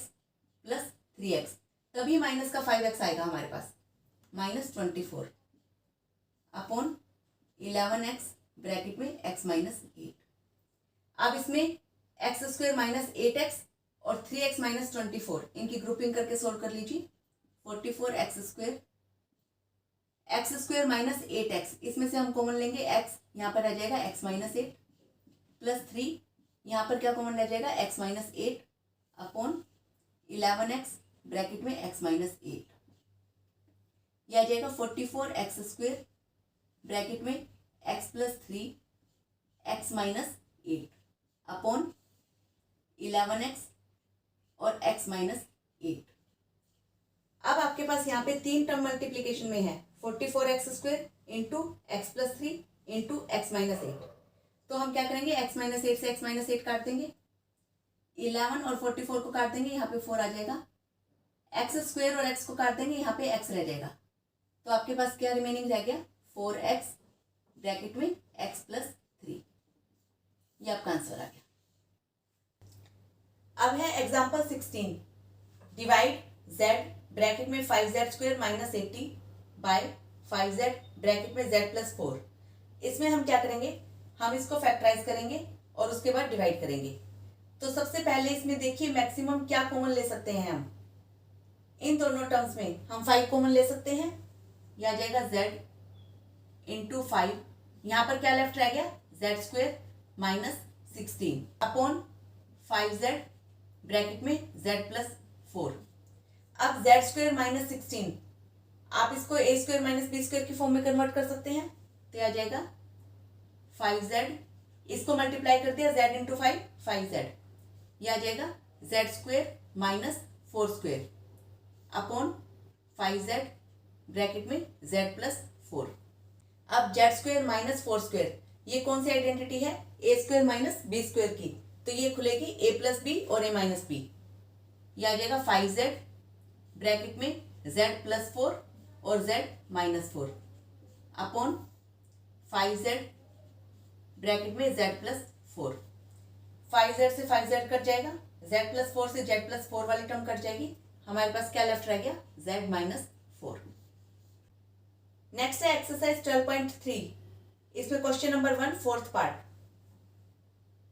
प्लस 3x, तभी माइनस का 5x आएगा हमारे पास, माइनस 24 अपॉन 11x ब्रैकेट में x माइनस 8। अब इसमें एक्स स्क्वेयर माइनस 8x और 3x माइनस 24 इनकी ग्रुपिंग करके सोल्व कर लीजिए। 44x स्क्वेयर माइनस 8x, इसमें से हम कॉमन लेंगे x, यहाँ पर रह जाएगा x माइनस 8 प्लस 3, यहाँ पर क्या कॉमन रह जाएगा x minus 8 upon 11x bracket में x माइनस 8। यह आ जाएगा 44x स्क्वेयर ब्रैकेट में x plus 3 x minus 8 upon 11x और x माइनस 8। अब आपके पास यहाँ पे तीन टर्म मल्टीप्लीकेशन में है, 44x square into x plus 3 into x minus 8। तो हम क्या करेंगे x माइनस 8 से x माइनस 8 काट देंगे, 11 और 44 को काट देंगे, यहाँ पे 4 आ जाएगा, x स्क्वेयर और x को काट देंगे, यहाँ पे x रह जाएगा। तो आपके पास क्या रिमेनिंग रह गया 4x ब्रैकेट में x प्लस 3। ये आपका आंसर आ गया। अब है एग्जाम्पल 16, डिवाइड z ब्रैकेट में 5z square minus 80 by 5z bracket में z प्लस 4। इसमें हम क्या करेंगे, हम इसको फैक्टराइज करेंगे और उसके बाद डिवाइड करेंगे। तो सबसे पहले इसमें देखिए मैक्सिमम क्या कॉमन ले सकते हैं हम, इन दोनों टर्म्स में हम 5 कॉमन ले सकते हैं, यह आ जाएगा z इंटू 5, यहाँ पर क्या लेफ्ट रह गया z square minus 16 upon 5z bracket में z प्लस 4। अब z स्क्वेयर माइनस 16 आप इसको a square minus b square की फॉर्म में कन्वर्ट कर सकते हैं, तो आ जाएगा 5z, इसको मल्टीप्लाई कर दिया z इंटू 5 5z, यह आ जाएगा z square minus 4 square upon 5z bracket में z प्लस 4। अब z स्क्वेयर माइनस 4 स्क्वेयर, ये कौन सी आइडेंटिटी है, A square minus B square की, तो ये खुलेगी a प्लस बी और a माइनस बी। ये आ जाएगा 5z ब्रैकेट में z प्लस 4 और z minus 4 upon 5z bracket में z प्लस 4। 5z से 5z कट जाएगा, z प्लस 4 से z प्लस 4 वाली टर्म कट जाएगी, हमारे पास क्या लेफ्ट रह गया, z माइनस 4। नेक्स्ट है एक्सरसाइज 12.3, इसमें question number 1 fourth part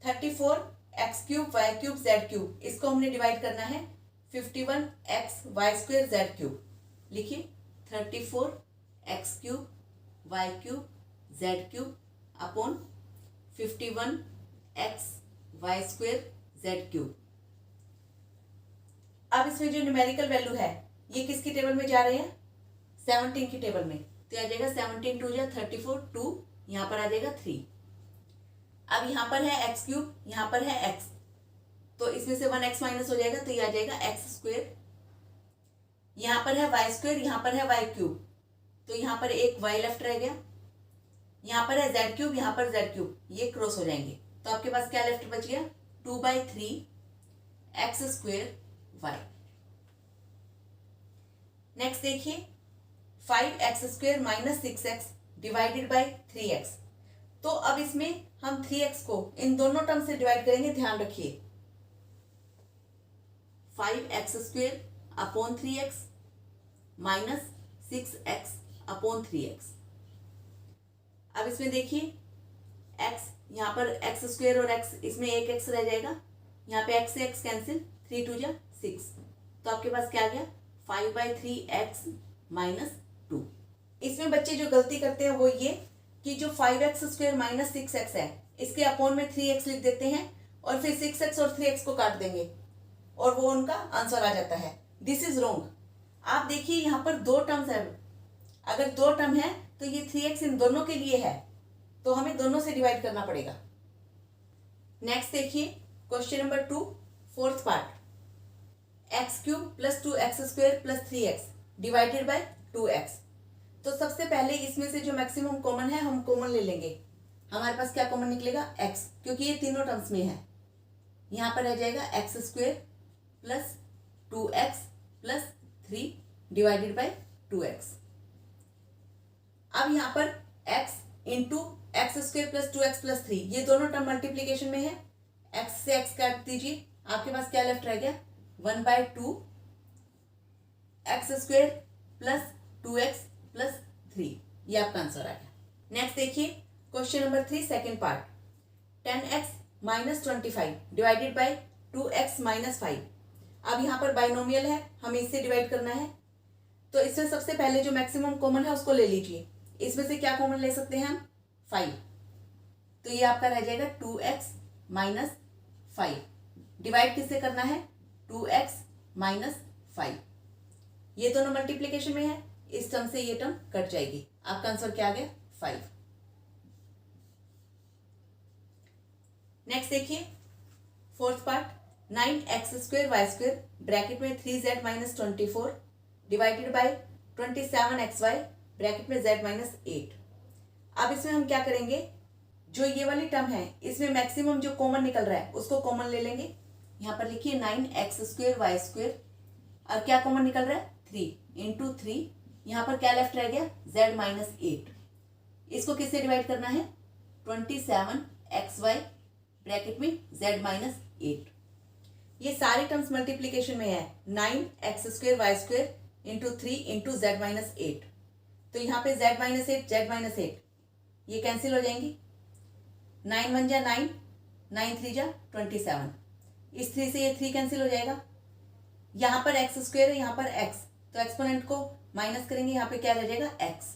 34 x cube Y cube Z cube, इसको हमने डिवाइड करना है 51 x Y square Z cube. लिखिए 34 x cube Y cube Z cube upon 51 x Y square Z cube. अब इसमें जो न्यूमेरिकल वैल्यू है ये किसकी टेबल में जा रहे हैं, 17 की टेबल में, तो आ जाएगा 17 टू जा 34, 2 यहाँ पर आ जाएगा 3। अब यहाँ पर है एक्स क्यूब, यहाँ पर है एक्स, तो इसमें से 1x माइनस हो जाएगा, तो ये आ जाएगा एक्स स्क्वेयर। यहाँ पर है वाई स्क्वेयर, यहाँ पर है वाई क्यूब, तो यहाँ पर एक वाई लेफ्ट रह गया। यहाँ पर है जेड क्यूब, यहाँ पर जेड क्यूब, ये क्रॉस हो जाएंगे, तो आपके पास क्या लेफ्ट बच गया, 2/3 एक्स स्क्वेयर वाई। नेक्स्ट देखिए 5x square minus 6x divided by 3x, तो अब इसमें हम 3x को इन दोनों टर्म से डिवाइड करेंगे, ध्यान रखिए 5x square upon 3x minus 6x upon 3x। अब इसमें देखिए x, यहाँ पर x स्क्वेयर और x, इसमें एक x रह जाएगा, यहाँ पे x से x कैंसिल, 3 2 जा 6, तो आपके पास क्या आ गया 5/3x माइनस 2। इसमें बच्चे जो गलती करते हैं वो ये कि जो 5x स्क्वेयर माइनस 6x है इसके अपोन में 3x लिख देते हैं और फिर 6x और 3x को काट देंगे और वो उनका आंसर आ जाता है। This is wrong. आप देखिए यहाँ पर 2 टर्म्स है, अगर 2 टर्म है तो ये 3x इन दोनों के लिए है, तो हमें दोनों से डिवाइड करना पड़ेगा। नेक्स्ट देखिए question number 2 fourth part, x cube plus 2x square plus 3x divided by 2x। तो सबसे पहले इसमें से जो मैक्सिमम कॉमन है हम कॉमन ले लेंगे, हमारे पास क्या कॉमन निकलेगा x, क्योंकि ये तीनों टर्म्स में है। यहाँ पर रह जाएगा x square plus 2x plus 3 divided by 2x। अब यहाँ पर x into x square plus 2x plus 3, ये दोनों टर्म मल्टीप्लीकेशन में है, x से x काट दीजिए, आपके पास क्या लेफ्ट रह गया 1/2 x square plus 2x plus 3, ये आपका आंसर आ गया। नेक्स्ट देखिए question number 3 second part, 10x minus 25 divided by 2x minus 5। अब यहाँ पर बाइनोमियल है, हमें इससे डिवाइड करना है, तो इसमें सबसे पहले जो मैक्सिमम कॉमन है उसको ले लीजिए। इसमें से क्या कॉमन ले सकते हैं हम 5, तो ये आपका रह जाएगा 2x माइनस 5। डिवाइड किससे करना है 2x माइनस 5, ये दोनों मल्टीप्लीकेशन में है, इस टर्म से ये टर्म कट जाएगी, आपका आंसर क्या आ गया 5। नेक्स्ट देखिए fourth part, 9x square Y square bracket में 3z minus 24 divided by 27xy bracket में z माइनस 8। अब इसमें हम क्या करेंगे, जो ये वाली टर्म है इसमें मैक्सिमम जो कॉमन निकल रहा है उसको कॉमन ले लेंगे। यहाँ पर लिखिए 9x स्क्वेयर वाई स्क्वेयर, और क्या कॉमन निकल रहा है 3 इंटू 3, यहाँ पर क्या लेफ्ट रह गया z माइनस 8। इसको किससे डिवाइड करना है 27xy ब्रैकेट में z माइनस 8। ये सारे टर्म्स मल्टीप्लीकेशन में है, 9x square Y square into 3 into z minus 8, तो यहाँ पे z माइनस 8 z माइनस 8 ये कैंसिल हो जाएंगी, 9 1 जा 9, 9 3 जा 27, इस 3 से ये 3 कैंसिल हो जाएगा। यहाँ पर एक्स स्क्वेयर है, यहाँ पर x, तो एक्सपोनेंट को माइनस करेंगे, यहाँ पे क्या रह जाएगा x।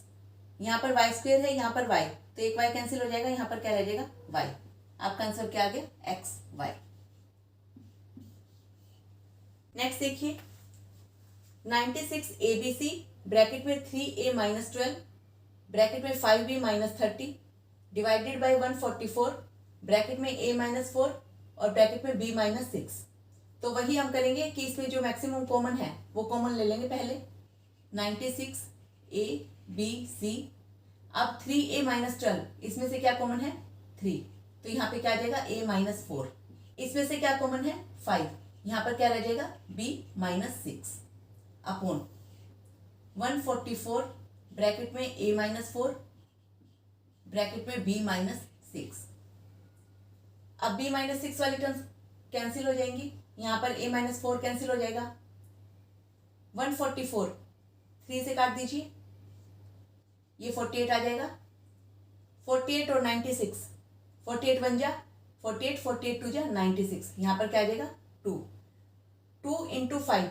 यहाँ पर वाई स्क्वेयर है, यहाँ पर y, तो एक y कैंसिल हो जाएगा, यहाँ पर क्या रह जाएगा y। आपका आंसर क्या आ गया x y। नेक्स्ट देखिए 96 ABC ब्रैकेट में 3a माइनस 12 ब्रैकेट में 5b minus 30 divided by 144 bracket में a माइनस 4 और ब्रैकेट में b माइनस 6। तो वही हम करेंगे कि इसमें जो मैक्सिमम कॉमन है वो कॉमन ले लेंगे पहले। 96 ए बी सी। अब 3a माइनस 12 इसमें से क्या कॉमन है 3, तो यहाँ पे क्या आ जाएगा a माइनस 4। इसमें से क्या कॉमन है 5, यहाँ पर क्या रह जाएगा b माइनस 6 अपॉन 144 ब्रैकेट में a माइनस 4 ब्रैकेट में b माइनस 6। अब b माइनस 6 वाली टर्म्स कैंसिल हो जाएंगी, यहाँ पर a माइनस 4 कैंसिल हो जाएगा। 144 3 से काट दीजिए, ये 48 आ जाएगा। 48 और 96, 48 बन जा 48, 48 टू जा 96, यहाँ पर क्या आ जाएगा 2। 2 इंटू 5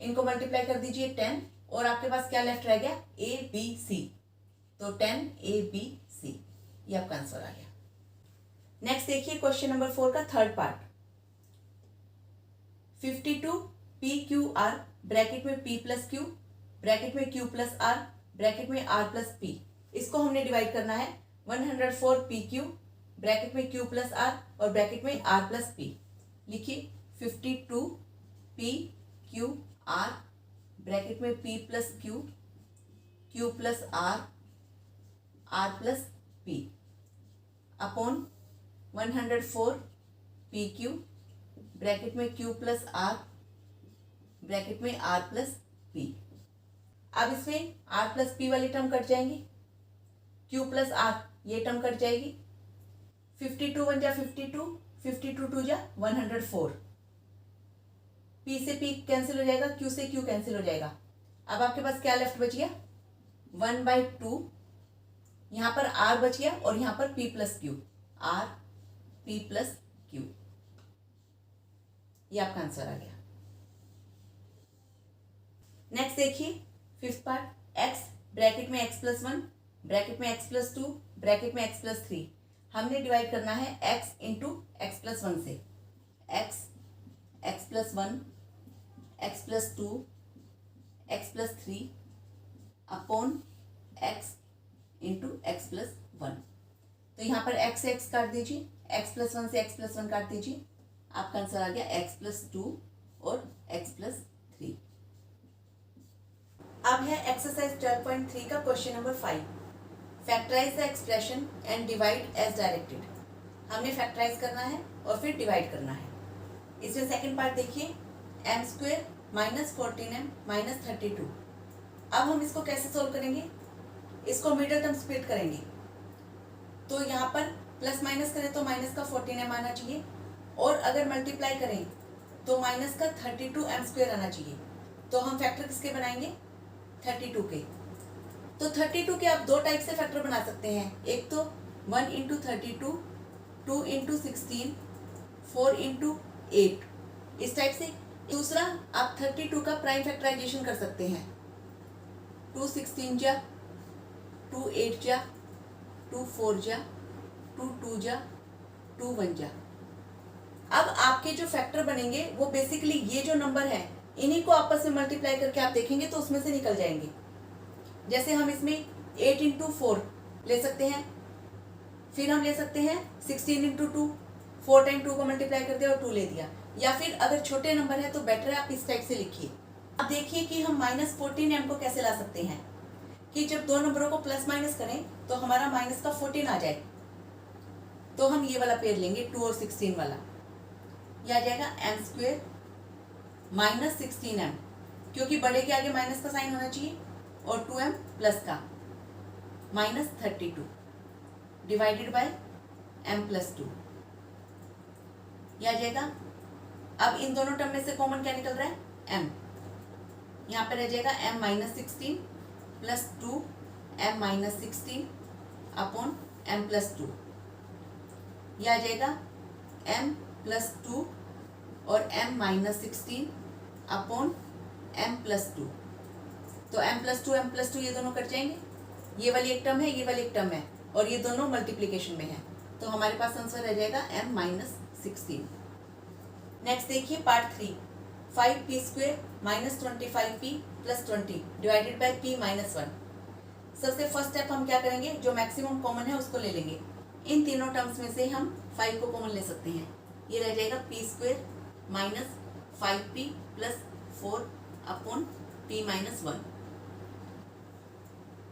इनको मल्टीप्लाई कर दीजिए 10, और आपके पास क्या लेफ्ट रह गया ए बी सी, तो 10 ए बी सी, ये आपका आंसर आ गया। नेक्स्ट देखिए क्वेश्चन नंबर 4 का third part. 52 P Q R bracket में p प्लस क्यू ब्रैकेट में q प्लस आर ब्रैकेट में r प्लस p, इसको हमने डिवाइड करना है 104 पी क्यू ब्रैकेट में q प्लस आर और ब्रैकेट में r प्लस p। लिखिए 52 पी क्यू आर ब्रैकेट में p plus Q q plus R r plus p upon 104 P Q bracket में q प्लस आर ब्रैकेट में r plus p। अब इसमें r plus p वाली term cut जाएंगी, q plus r ये term cut जाएगी। 52 1 जा 52, 52 2 जा 104, p से p कैंसिल हो जाएगा, q से q कैंसिल हो जाएगा। अब आपके पास क्या लेफ्ट बच गया 1/2, यहाँ पर r बच गया और यहाँ पर p plus Q, r p plus Q, ये आपका आंसर आ गया। नेक्स्ट देखिए फिफ्थ पार्ट। x ब्रैकेट में x प्लस 1 ब्रैकेट में x प्लस 2 ब्रैकेट में x प्लस 3, हमने डिवाइड करना है x इंटू एक्स प्लस 1 से। x plus 1 x plus 2 x plus 3 upon x into x plus 1। तो यहाँ पर x से x काट दीजिए, x प्लस 1 से x प्लस 1 काट दीजिए, आपका आंसर आ गया x प्लस 2 और x प्लस 3। अब है एक्सरसाइज 12.3 का question number 5। Factorise the expression and divide as directed. हमने फैक्टराइज करना है और फिर डिवाइड करना है। इसमें सेकंड पार्ट देखिए, m square minus 14m minus 32। अब हम इसको कैसे सोल्व करेंगे, इसको मिडिल टर्म स्प्लिट करेंगे। तो यहाँ पर प्लस माइनस करें तो माइनस का 14m आना चाहिए, और अगर मल्टीप्लाई करें तो माइनस का 32m स्क्वेयर आना चाहिए। तो हम फैक्टर किसके बनाएंगे 32 के। तो 32 के आप दो टाइप से फैक्टर बना सकते हैं, एक तो 1 इंटू 32, 2 इंटू 16, 4 इंटू 8, इस टाइप से। दूसरा आप 32 का प्राइम फैक्टराइजेशन कर सकते हैं, 2 16 जा, 2 8 जा, 2 4 जा, 2 2 जा, 2 1 जा। अब आपके जो फैक्टर बनेंगे वो बेसिकली ये जो नंबर है इन्हीं को आपस में मल्टीप्लाई करके आप देखेंगे तो उसमें से निकल जाएंगे। जैसे हम इसमें 8 इंटू 4 ले सकते हैं, फिर हम ले सकते हैं 16 इंटू 2, 4 टाइम 2 को मल्टीप्लाई कर दिया और 2 ले दिया। या फिर अगर छोटे नंबर है तो बेटर है आप इस टाइप से लिखिए। अब देखिए कि हम माइनस 14m को कैसे ला सकते हैं, कि जब दो नंबरों को प्लस माइनस करें तो हमारा माइनस का 14 आ जाए। तो हम ये वाला पेयर लेंगे 2 और 16 वाला, यह आ जाएगा m स्क्वेयर माइनस 16m, क्योंकि बड़े के आगे माइनस का साइन होना चाहिए, और 2m प्लस का minus 32 divided by m plus 2, यह आ जाएगा। अब इन दोनों टर्म में से कॉमन क्या निकल रहा है m, यहाँ पर रह जाएगा m minus 16 plus 2 m minus 16 upon m plus 2, यह आ जाएगा m प्लस 2 और m minus 16 upon m plus 2। तो m प्लस 2 ये दोनों कट जाएंगे, ये वाली एक टर्म है, ये वाली एक टर्म है, और ये दोनों मल्टीप्लिकेशन में है, तो हमारे पास आंसर रह जाएगा m माइनस 16। नेक्स्ट देखिए part 3। 5p square minus 25p plus 20 divided by p minus 1। सबसे फर्स्ट स्टेप हम क्या करेंगे, जो मैक्सिमम कॉमन है उसको ले लेंगे। इन तीनों टर्म्स में से हम 5 को कॉमन ले सकते हैं, ये रह जाएगा p square minus 5p plus 4 upon p minus 1।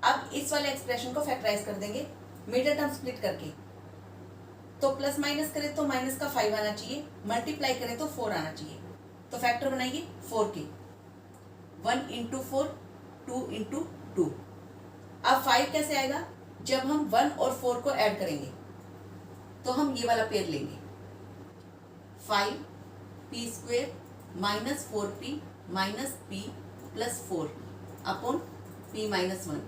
अब इस वाले एक्सप्रेशन को फैक्टराइज कर देंगे मिडिल टर्म स्प्लिट करके। तो प्लस माइनस करें तो माइनस का 5 आना चाहिए, मल्टीप्लाई करें तो 4 आना चाहिए। तो फैक्टर बनाइए 4 के, 1 इंटू 4, 2 इंटू 2। अब 5 कैसे आएगा, जब हम 1 और 4 को ऐड करेंगे तो हम ये वाला पेयर लेंगे, 5p² minus 4p minus p plus 4 upon p minus 1।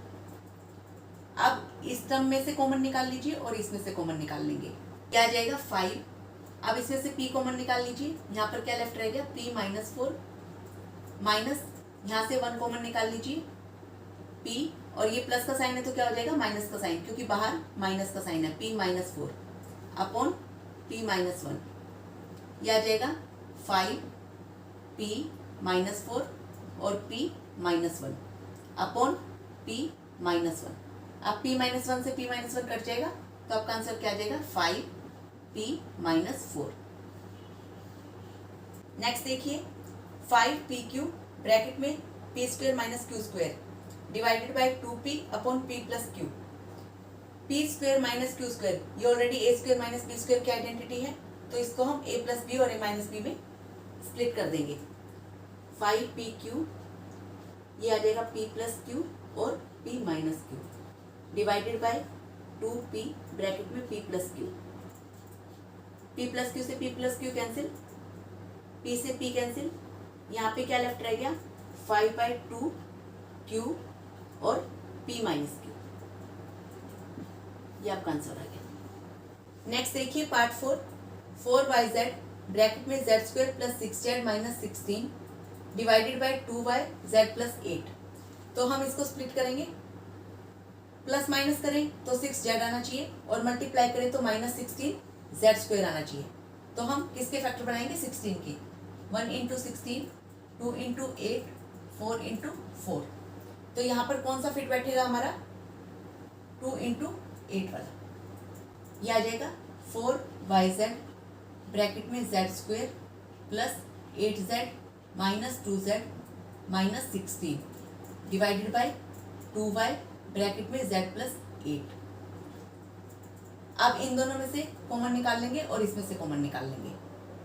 अब इस टर्म में से कॉमन निकाल लीजिए और इसमें से कॉमन निकाल लेंगे, क्या आ जाएगा 5। अब इसमें से p कॉमन निकाल लीजिए, यहाँ पर क्या लेफ्ट रह गया p माइनस 4 माइनस यहाँ से 1 कॉमन निकाल लीजिए p, और ये प्लस का साइन है तो क्या हो जाएगा माइनस का साइन, क्योंकि बाहर माइनस का साइन है, p minus 4 upon p minus 1। यह आ जाएगा 5p माइनस 4 और p minus 1 upon p minus 1। अब p माइनस 1 से p माइनस 1 कट जाएगा तो आपका आंसर क्या आ जाएगा 5p माइनस 4। नेक्स्ट देखिए 5p³ ब्रैकेट में p² minus q² divided by 2p upon p plus q। p² minus q², ये ऑलरेडी a² माइनस b² की आइडेंटिटी है, तो इसको हम a प्लस b और a माइनस b में स्प्लिट कर देंगे। 5p³ ये आ जाएगा p प्लस q और p minus q divided by 2p bracket में p plus q। p plus q से p plus q cancel, p से p कैंसिल, यहाँ पे क्या लेफ्ट रह गया 5/2q और p माइनस q। ये आपका आंसर आ गया। नेक्स्ट देखिए पार्ट 4y/z ब्रैकेट में z² plus 6z minus 16 divided by 2y/z plus 8। तो हम इसको स्प्लिट करेंगे, प्लस माइनस करें तो 6z आना चाहिए और मल्टीप्लाई करें तो माइनस 16z² आना चाहिए। तो हम किसके फैक्टर बनाएंगे 16 के, 1 इंटू 16, 2 इंटू 8, 4 इंटू 4। तो यहाँ पर कौन सा फिट बैठेगा हमारा 2 इंटू 8 वाला, यह आ जाएगा 4yz ब्रैकेट में z² plus 8z minus 2z minus 16 divided by 2y bracket में z प्लस 8। अब इन दोनों में से कॉमन निकाल लेंगे और इसमें से कॉमन निकाल लेंगे,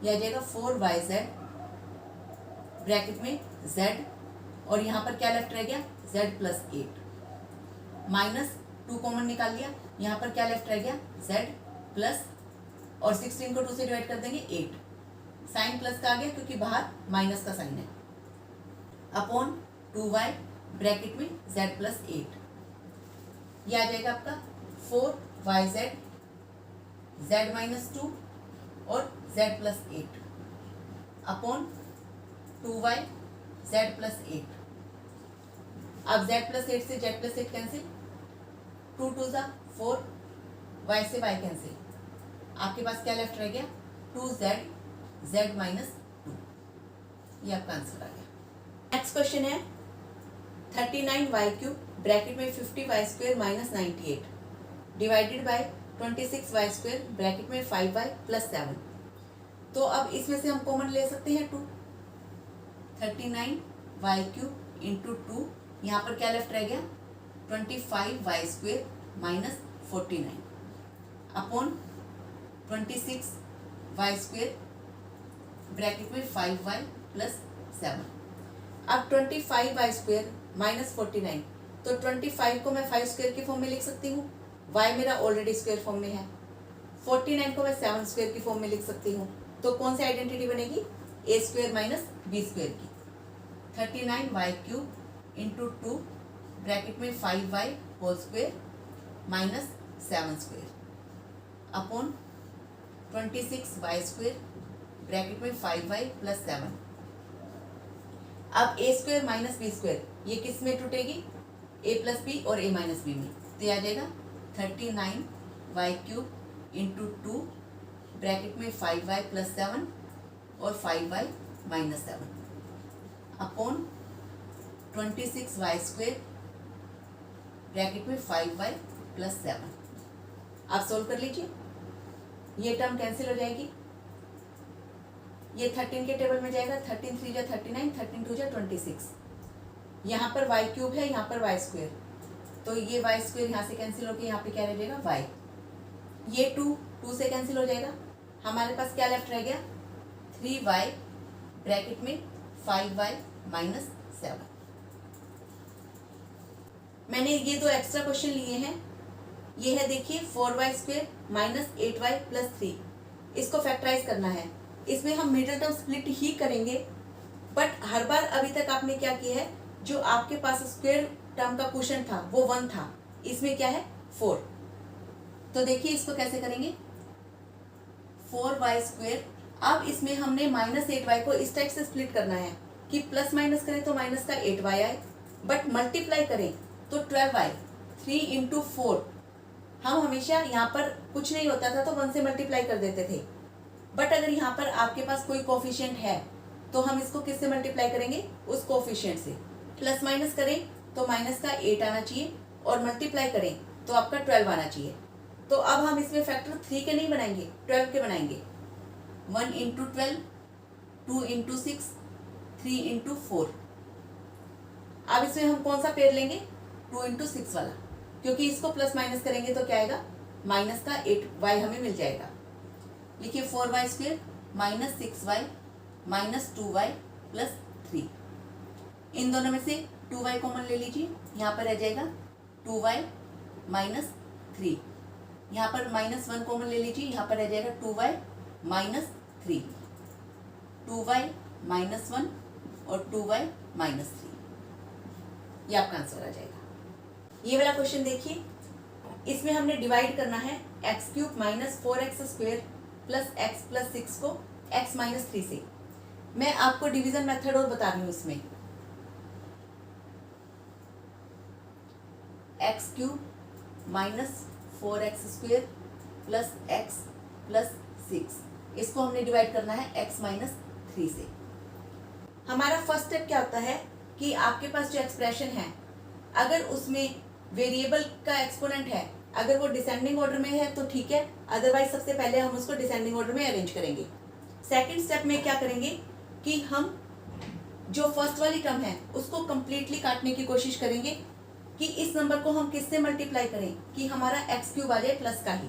यह आ जाएगा 4yz ब्रैकेट में z और यहाँ पर क्या लेफ्ट रह गया z प्लस 8 माइनस 2 कॉमन निकाल लिया, यहाँ पर क्या लेफ्ट रह गया z प्लस, और 16 को 2 से डिवाइड कर देंगे 8, साइन प्लस का आ गया क्योंकि बाहर माइनस का साइन है, अपॉन 2y ब्रैकेट में z प्लस 8। यह आ जाएगा आपका 4yz z माइनस 2 और z plus 8 upon 2y z plus 8। अब z प्लस 8 से z प्लस 8 कैंसिल, 2 2 ज़ा 4, y से y कैंसिल, आपके पास क्या लेफ्ट रह गया 2z z माइनस 2। ये आपका आंसर आ गया। नेक्स्ट क्वेश्चन है 39y³ ब्रैकेट में 50y² minus 98 divided by 26y² bracket में 5y प्लस 7। तो अब इसमें से हम कॉमन ले सकते हैं 2, 39y³ इंटू 2, यहाँ पर क्या लेफ्ट रह गया 25y² minus 49 upon 26y² bracket में 5y प्लस 7। अब 25y² माइनस 49, तो 25 को मैं 5² की फॉर्म में लिख सकती हूँ, y मेरा ऑलरेडी स्क्वायर फॉर्म में है, 49 को मैं 7² की फॉर्म में लिख सकती हूँ। तो कौन सी आइडेंटिटी बनेगी a² माइनस b² की, 39y³ इंटू 2 ब्रैकेट में 5y whole square minus 7² upon 26y² bracket में 5y प्लस 7। अब a² माइनस b² ये किस में टूटेगी a प्लस बी और a माइनस बी में, तो यह आ जाएगा 39y³ इंटू 2 ब्रैकेट में 5y प्लस 7 और 5y minus 7 upon 26y² bracket में 5y प्लस 7। आप सोल्व कर लीजिए, ये टर्म कैंसिल हो जाएगी, ये 13 के टेबल में जाएगा, 13 3 जा 39, 13 2 जा 26, यहाँ पर y³ है, यहाँ पर y², तो ये वाई स्क्वायर यहाँ से कैंसिल होकर यहाँ पे क्या रह जाएगा वाई, ये 2 से कैंसिल हो जाएगा, हमारे पास क्या लेफ्ट रह गया 3y ब्रैकेट में 5y माइनस 7। मैंने ये दो एक्स्ट्रा क्वेश्चन लिए हैं, ये है देखिए 4y square minus 8y plus 3, इसको फैक्टराइज करना है। इसमें हम मिडिल टर्म स्प्लिट ही करेंगे, बट हर बार अभी तक आपने क्या किया है, जो आपके पास स्क्वायर टर्म का क्वोशिएंट था वो 1 था, इसमें क्या है 4। तो देखिए इसको कैसे करेंगे 4y स्क्वायर, अब इसमें हमने माइनस 8y को इस टाइप से स्प्लिट करना है कि प्लस माइनस करें तो माइनस का 8y आए, बट मल्टीप्लाई करें तो 12y, 3 इंटू 4। हम हमेशा यहाँ पर कुछ नहीं होता था तो 1 से मल्टीप्लाई कर देते थे, बट अगर यहाँ पर आपके पास कोई कोफिशिएंट है तो हम इसको किससे मल्टीप्लाई करेंगे, उस कोफिशिएंट से। प्लस माइनस करें तो माइनस का 8 आना चाहिए और मल्टीप्लाई करें तो आपका 12 आना चाहिए। तो अब हम इसमें फैक्टर 3 के नहीं बनाएंगे, 12 के बनाएंगे। 1 इंटू 12, 2 इंटू 6, 3 इंटू 4। अब इसमें हम कौन सा पेयर लेंगे 2 इंटू 6 वाला, क्योंकि इसको प्लस माइनस करेंगे तो क्या आएगा माइनस का 8y हमें मिल जाएगा। लिखिए 4y square minus 6y minus 2y plus 3। इन दोनों में से 2y कॉमन ले लीजिए, यहाँ पर रह जाएगा 2y माइनस 3, यहाँ पर माइनस 1 कॉमन ले लीजिए, यहाँ पर रह जाएगा 2y माइनस 3, 2y माइनस 1 और 2y माइनस 3, ये आपका आंसर आ जाएगा। ये वाला क्वेश्चन देखिए, इसमें हमने डिवाइड करना है x cube minus 4x square plus x plus 6 को x माइनस 3 से। मैं आपको डिवीजन मेथड और बता रही हूँ इसमें, x cube minus 4x square plus x plus 6, इसको हमने डिवाइड करना है x माइनस 3 से। हमारा फर्स्ट स्टेप क्या होता है कि आपके पास जो एक्सप्रेशन है, अगर उसमें वेरिएबल का एक्सपोनेंट है, अगर वो डिसेंडिंग ऑर्डर में है तो ठीक है, अदरवाइज सबसे पहले हम उसको डिसेंडिंग ऑर्डर में अरेंज करेंगे। सेकंड स्टेप में क्या करेंगे कि हम जो फर्स्ट वाली टर्म है उसको कंप्लीटली काटने की कोशिश करेंगे कि इस नंबर को हम किससे मल्टीप्लाई करें कि हमारा एक्स क्यूब आ जाए प्लस का ही।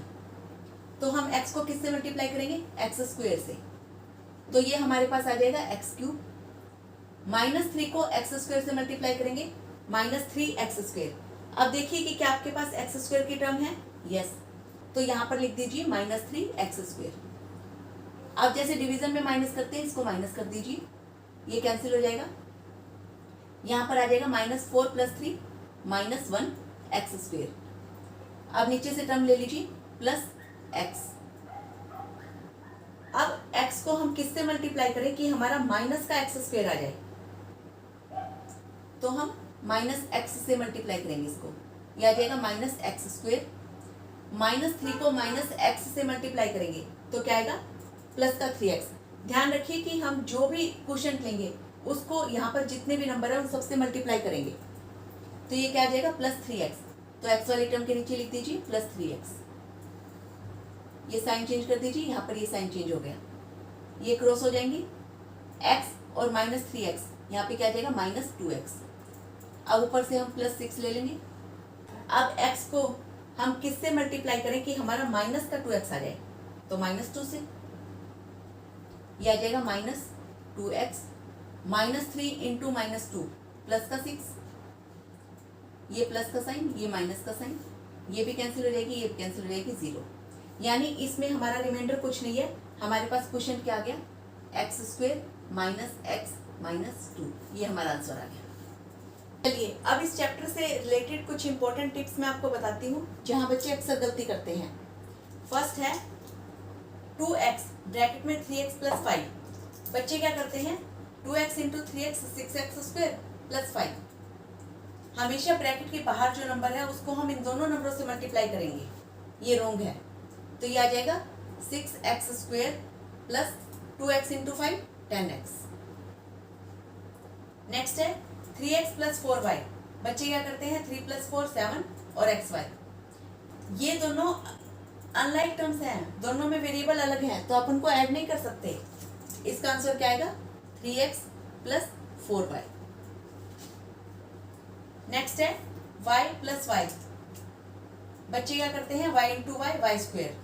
तो हम एक्स को किससे मल्टीप्लाई करेंगे एक्स स्क्वायर से, तो ये हमारे पास आ जाएगा एक्स क्यूब। माइनस 3 को एक्स स्क्वायर से मल्टीप्लाई करेंगे माइनस 3x स्क्वायर। अब देखिए कि क्या आपके पास एक्स स्क्वायर की टर्म है, यस, तो यहाँ पर लिख दीजिए माइनस 3x स्क्वायर। अब जैसे डिवीजन में माइनस करते हैं, इसको माइनस कर दीजिए, ये कैंसिल हो जाएगा, यहाँ पर आ जाएगा minus 4 plus 3 minus 1x square. अब नीचे से टर्म ले लीजिए प्लस x। अब x को हम किससे मल्टीप्लाई करें कि हमारा माइनस का x स्क्वायर आ जाए, तो हम माइनस एक्स से मल्टीप्लाई करेंगे, इसको ये आ जाएगा माइनस एक्स स्क्वायर। माइनस 3 को माइनस एक्स से मल्टीप्लाई करेंगे तो क्या आएगा प्लस का 3x। ध्यान रखिए कि हम जो भी क्वोशिएंट लेंगे उसको यहाँ पर जितने भी नंबर है उन सबसे मल्टीप्लाई करेंगे, तो ये क्या आ जाएगा प्लस 3x। तो x वाली टर्म के नीचे लिख दीजिए प्लस 3x, ये साइन चेंज कर दीजिए, यहाँ पर ये साइन चेंज हो गया, ये क्रॉस हो जाएंगी, x और माइनस 3x, यहाँ पे क्या आ जाएगा माइनस 2x। अब ऊपर से हम प्लस 6 ले लेंगे। अब x को हम किससे मल्टीप्लाई करें कि हमारा माइनस का 2x आ जाए, तो माइनस 2 से, ये आ जाएगा minus 2x। Minus 3 into minus 2 plus का 6, ये प्लस का साइन, ये माइनस का साइन, ये भी कैंसिल हो जाएगी, ये भी कैंसिल हो जाएगी, 0। यानी इसमें हमारा रिमाइंडर कुछ नहीं है, हमारे पास क्वोशिएंट क्या आ गया x square minus x minus 2, ये हमारा आंसर आ गया। चलिए अब इस चैप्टर से रिलेटेड कुछ इंपॉर्टेंट टिप्स मैं आपको बताती हूँ जहाँ बच्चे अक्सर गलती करते हैं। फर्स्ट है 2x ब्रैकेट में 3x प्लस 5। बच्चे क्या करते हैं 2x into 3x 6x square plus 5। हमेशा ब्रैकेट के बाहर जो नंबर है उसको हम इन दोनों नंबरों से मल्टीप्लाई करेंगे, ये रॉन्ग है। तो ये आ जाएगा 6x square plus 2x into 5 10x। Next है 3x प्लस 4y। बच्चे क्या करते हैं 3 प्लस 4 7 और xy, ये दोनों अनलाइक टर्म्स हैं, दोनों में वेरिएबल अलग हैं तो आप उनको ऐड नहीं कर सकते। इसका आंसर क्या आएगा 3x प्लस 4y। नेक्स्ट है वाई प्लस वाई, बच्चे क्या करते हैं Y into Y, Y square,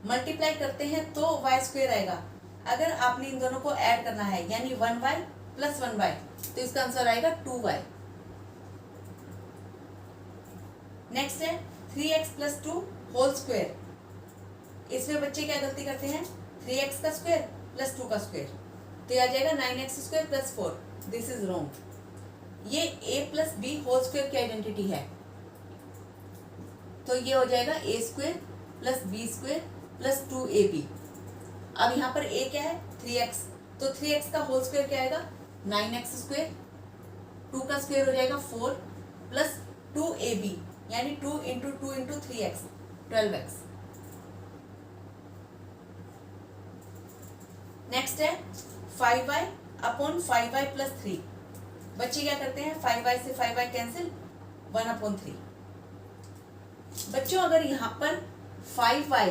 multiply करते हैं तो वाई स्क्वेयर आएगा। अगर आपने इन दोनों को ऐड करना है यानी 1y प्लस 1y, तो इसका आंसर आएगा 2y। नेक्स्ट है 3x प्लस 2 होल स्क्वेयर। इसमें बच्चे क्या गलती करते हैं, 3x का स्क्वायर प्लस 2 का स्क्वायर, तो यह आ जाएगा 9x square plus 4। This is wrong. ये a plus B whole square की आइडेंटिटी है, तो ये हो जाएगा a square plus B square plus 2ab। अब यहाँ पर a क्या है 3x, तो 3x का होल स्क्वायर क्या आएगा 9x स्क्वायर, 2 का स्क्वायर हो जाएगा 4 प्लस 2ab यानी 2 into 2 into 3x 12x। Next है 5y अपॉन 5y प्लस 3। बच्चे क्या करते हैं 5y से 5y कैंसिल, 1/3। बच्चों अगर यहाँ पर 5y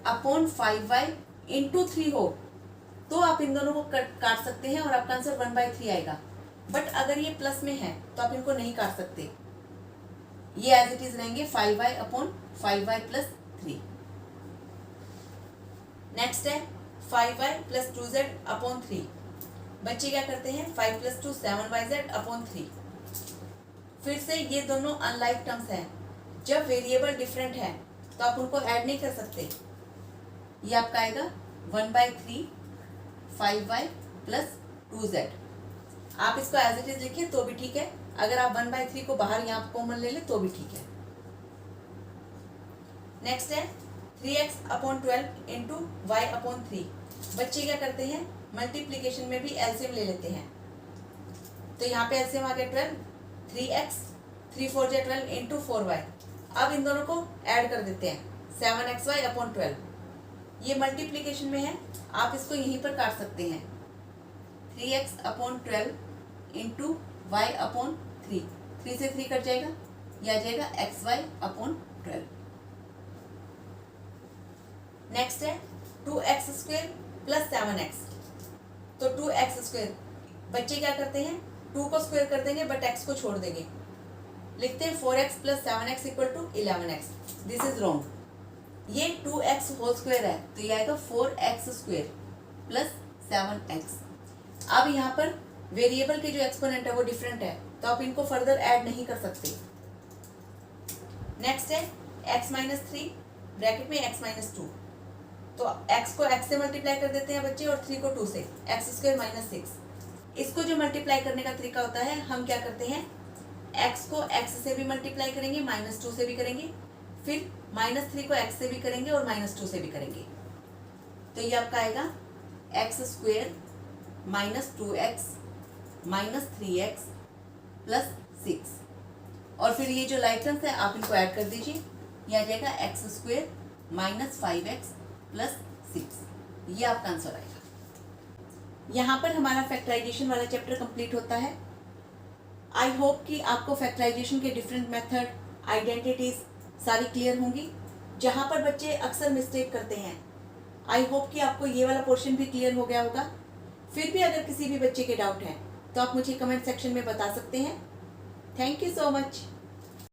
अपॉन 5y इंटू 3 हो तो आप इन दोनों को काट सकते हैं और आपका आंसर 1/3 आएगा। बट अगर ये प्लस में है तो आप इनको नहीं काट सकते, ये एज इट इज रहेंगे 5y upon 5y plus 3। Next है 5y प्लस 2z अपॉन 3। बच्चे क्या करते हैं 5 प्लस 2 7yz अपॉन 3। फिर से ये दोनों अनलाइक टर्म्स हैं, जब वेरिएबल डिफरेंट है तो आप उनको ऐड नहीं कर सकते। ये आपका आएगा 1/3 5y प्लस 2z। आप इसको एज इट इज लिखिए तो भी ठीक है, अगर आप 1/3 को बाहर यहाँ कॉमन ले ले तो भी ठीक है। नेक्स्ट है 3x upon 12 into Y upon 3। बच्चे क्या करते हैं मल्टीप्लीकेशन में भी एलसीएम ले लेते हैं, तो यहाँ पे एलसीएम आ गया 12, 3x 3 4 जा 12 इंटू 4y। अब इन दोनों को ऐड कर देते हैं 7xy अपॉन 12। ये मल्टीप्लीकेशन में है, आप इसको यहीं पर काट सकते हैं 3x upon 12 into Y upon 3। 3 से 3 कट जाएगा, यह आ जाएगा xy अपॉन 12। नेक्स्ट है 2x स्क्वेयर प्लस 7x, तो 2x स्क्वेयर। बच्चे क्या करते हैं 2 को स्क्वेयर कर देंगे बट x को छोड़ देंगे, लिखते हैं 4x plus 7x equal to 11x। This is wrong. ये 2x होल स्क्वेयर है तो ये आएगा 4x स्क्वेयर प्लस 7x। अब यहाँ पर वेरिएबल के जो एक्सपोनेंट है वो डिफरेंट है, तो आप इनको फर्दर ऐड नहीं कर सकते। नेक्स्ट है x माइनस 3 ब्रैकेट में x माइनस 2, तो x को x से मल्टीप्लाई कर देते हैं बच्चे और 3 को 2 से, x स्क्वायर माइनस 6। इसको जो मल्टीप्लाई करने का तरीका होता है, हम क्या करते हैं x को x से भी मल्टीप्लाई करेंगे, -2 से भी करेंगे, फिर -3 को x से भी करेंगे और -2 से भी करेंगे। तो ये आपका आएगा x square minus 2x minus 3x plus 6, और फिर ये जो लाइक टर्म्स है आप इनको ऐड कर दीजिए, ये आ जाएगा x square minus 5x plus 6। ये आपका आंसर आएगा। यहाँ पर हमारा फैक्टराइजेशन वाला चैप्टर कंप्लीट होता है। आई होप कि आपको फैक्टराइजेशन के डिफरेंट मेथड, आइडेंटिटीज सारी क्लियर होंगी। जहाँ पर बच्चे अक्सर मिस्टेक करते हैं, आई होप कि आपको ये वाला पोर्शन भी क्लियर हो गया होगा। फिर भी अगर किसी भी बच्चे के डाउट हैं तो आप मुझे कमेंट सेक्शन में बता सकते हैं। Thank you so much.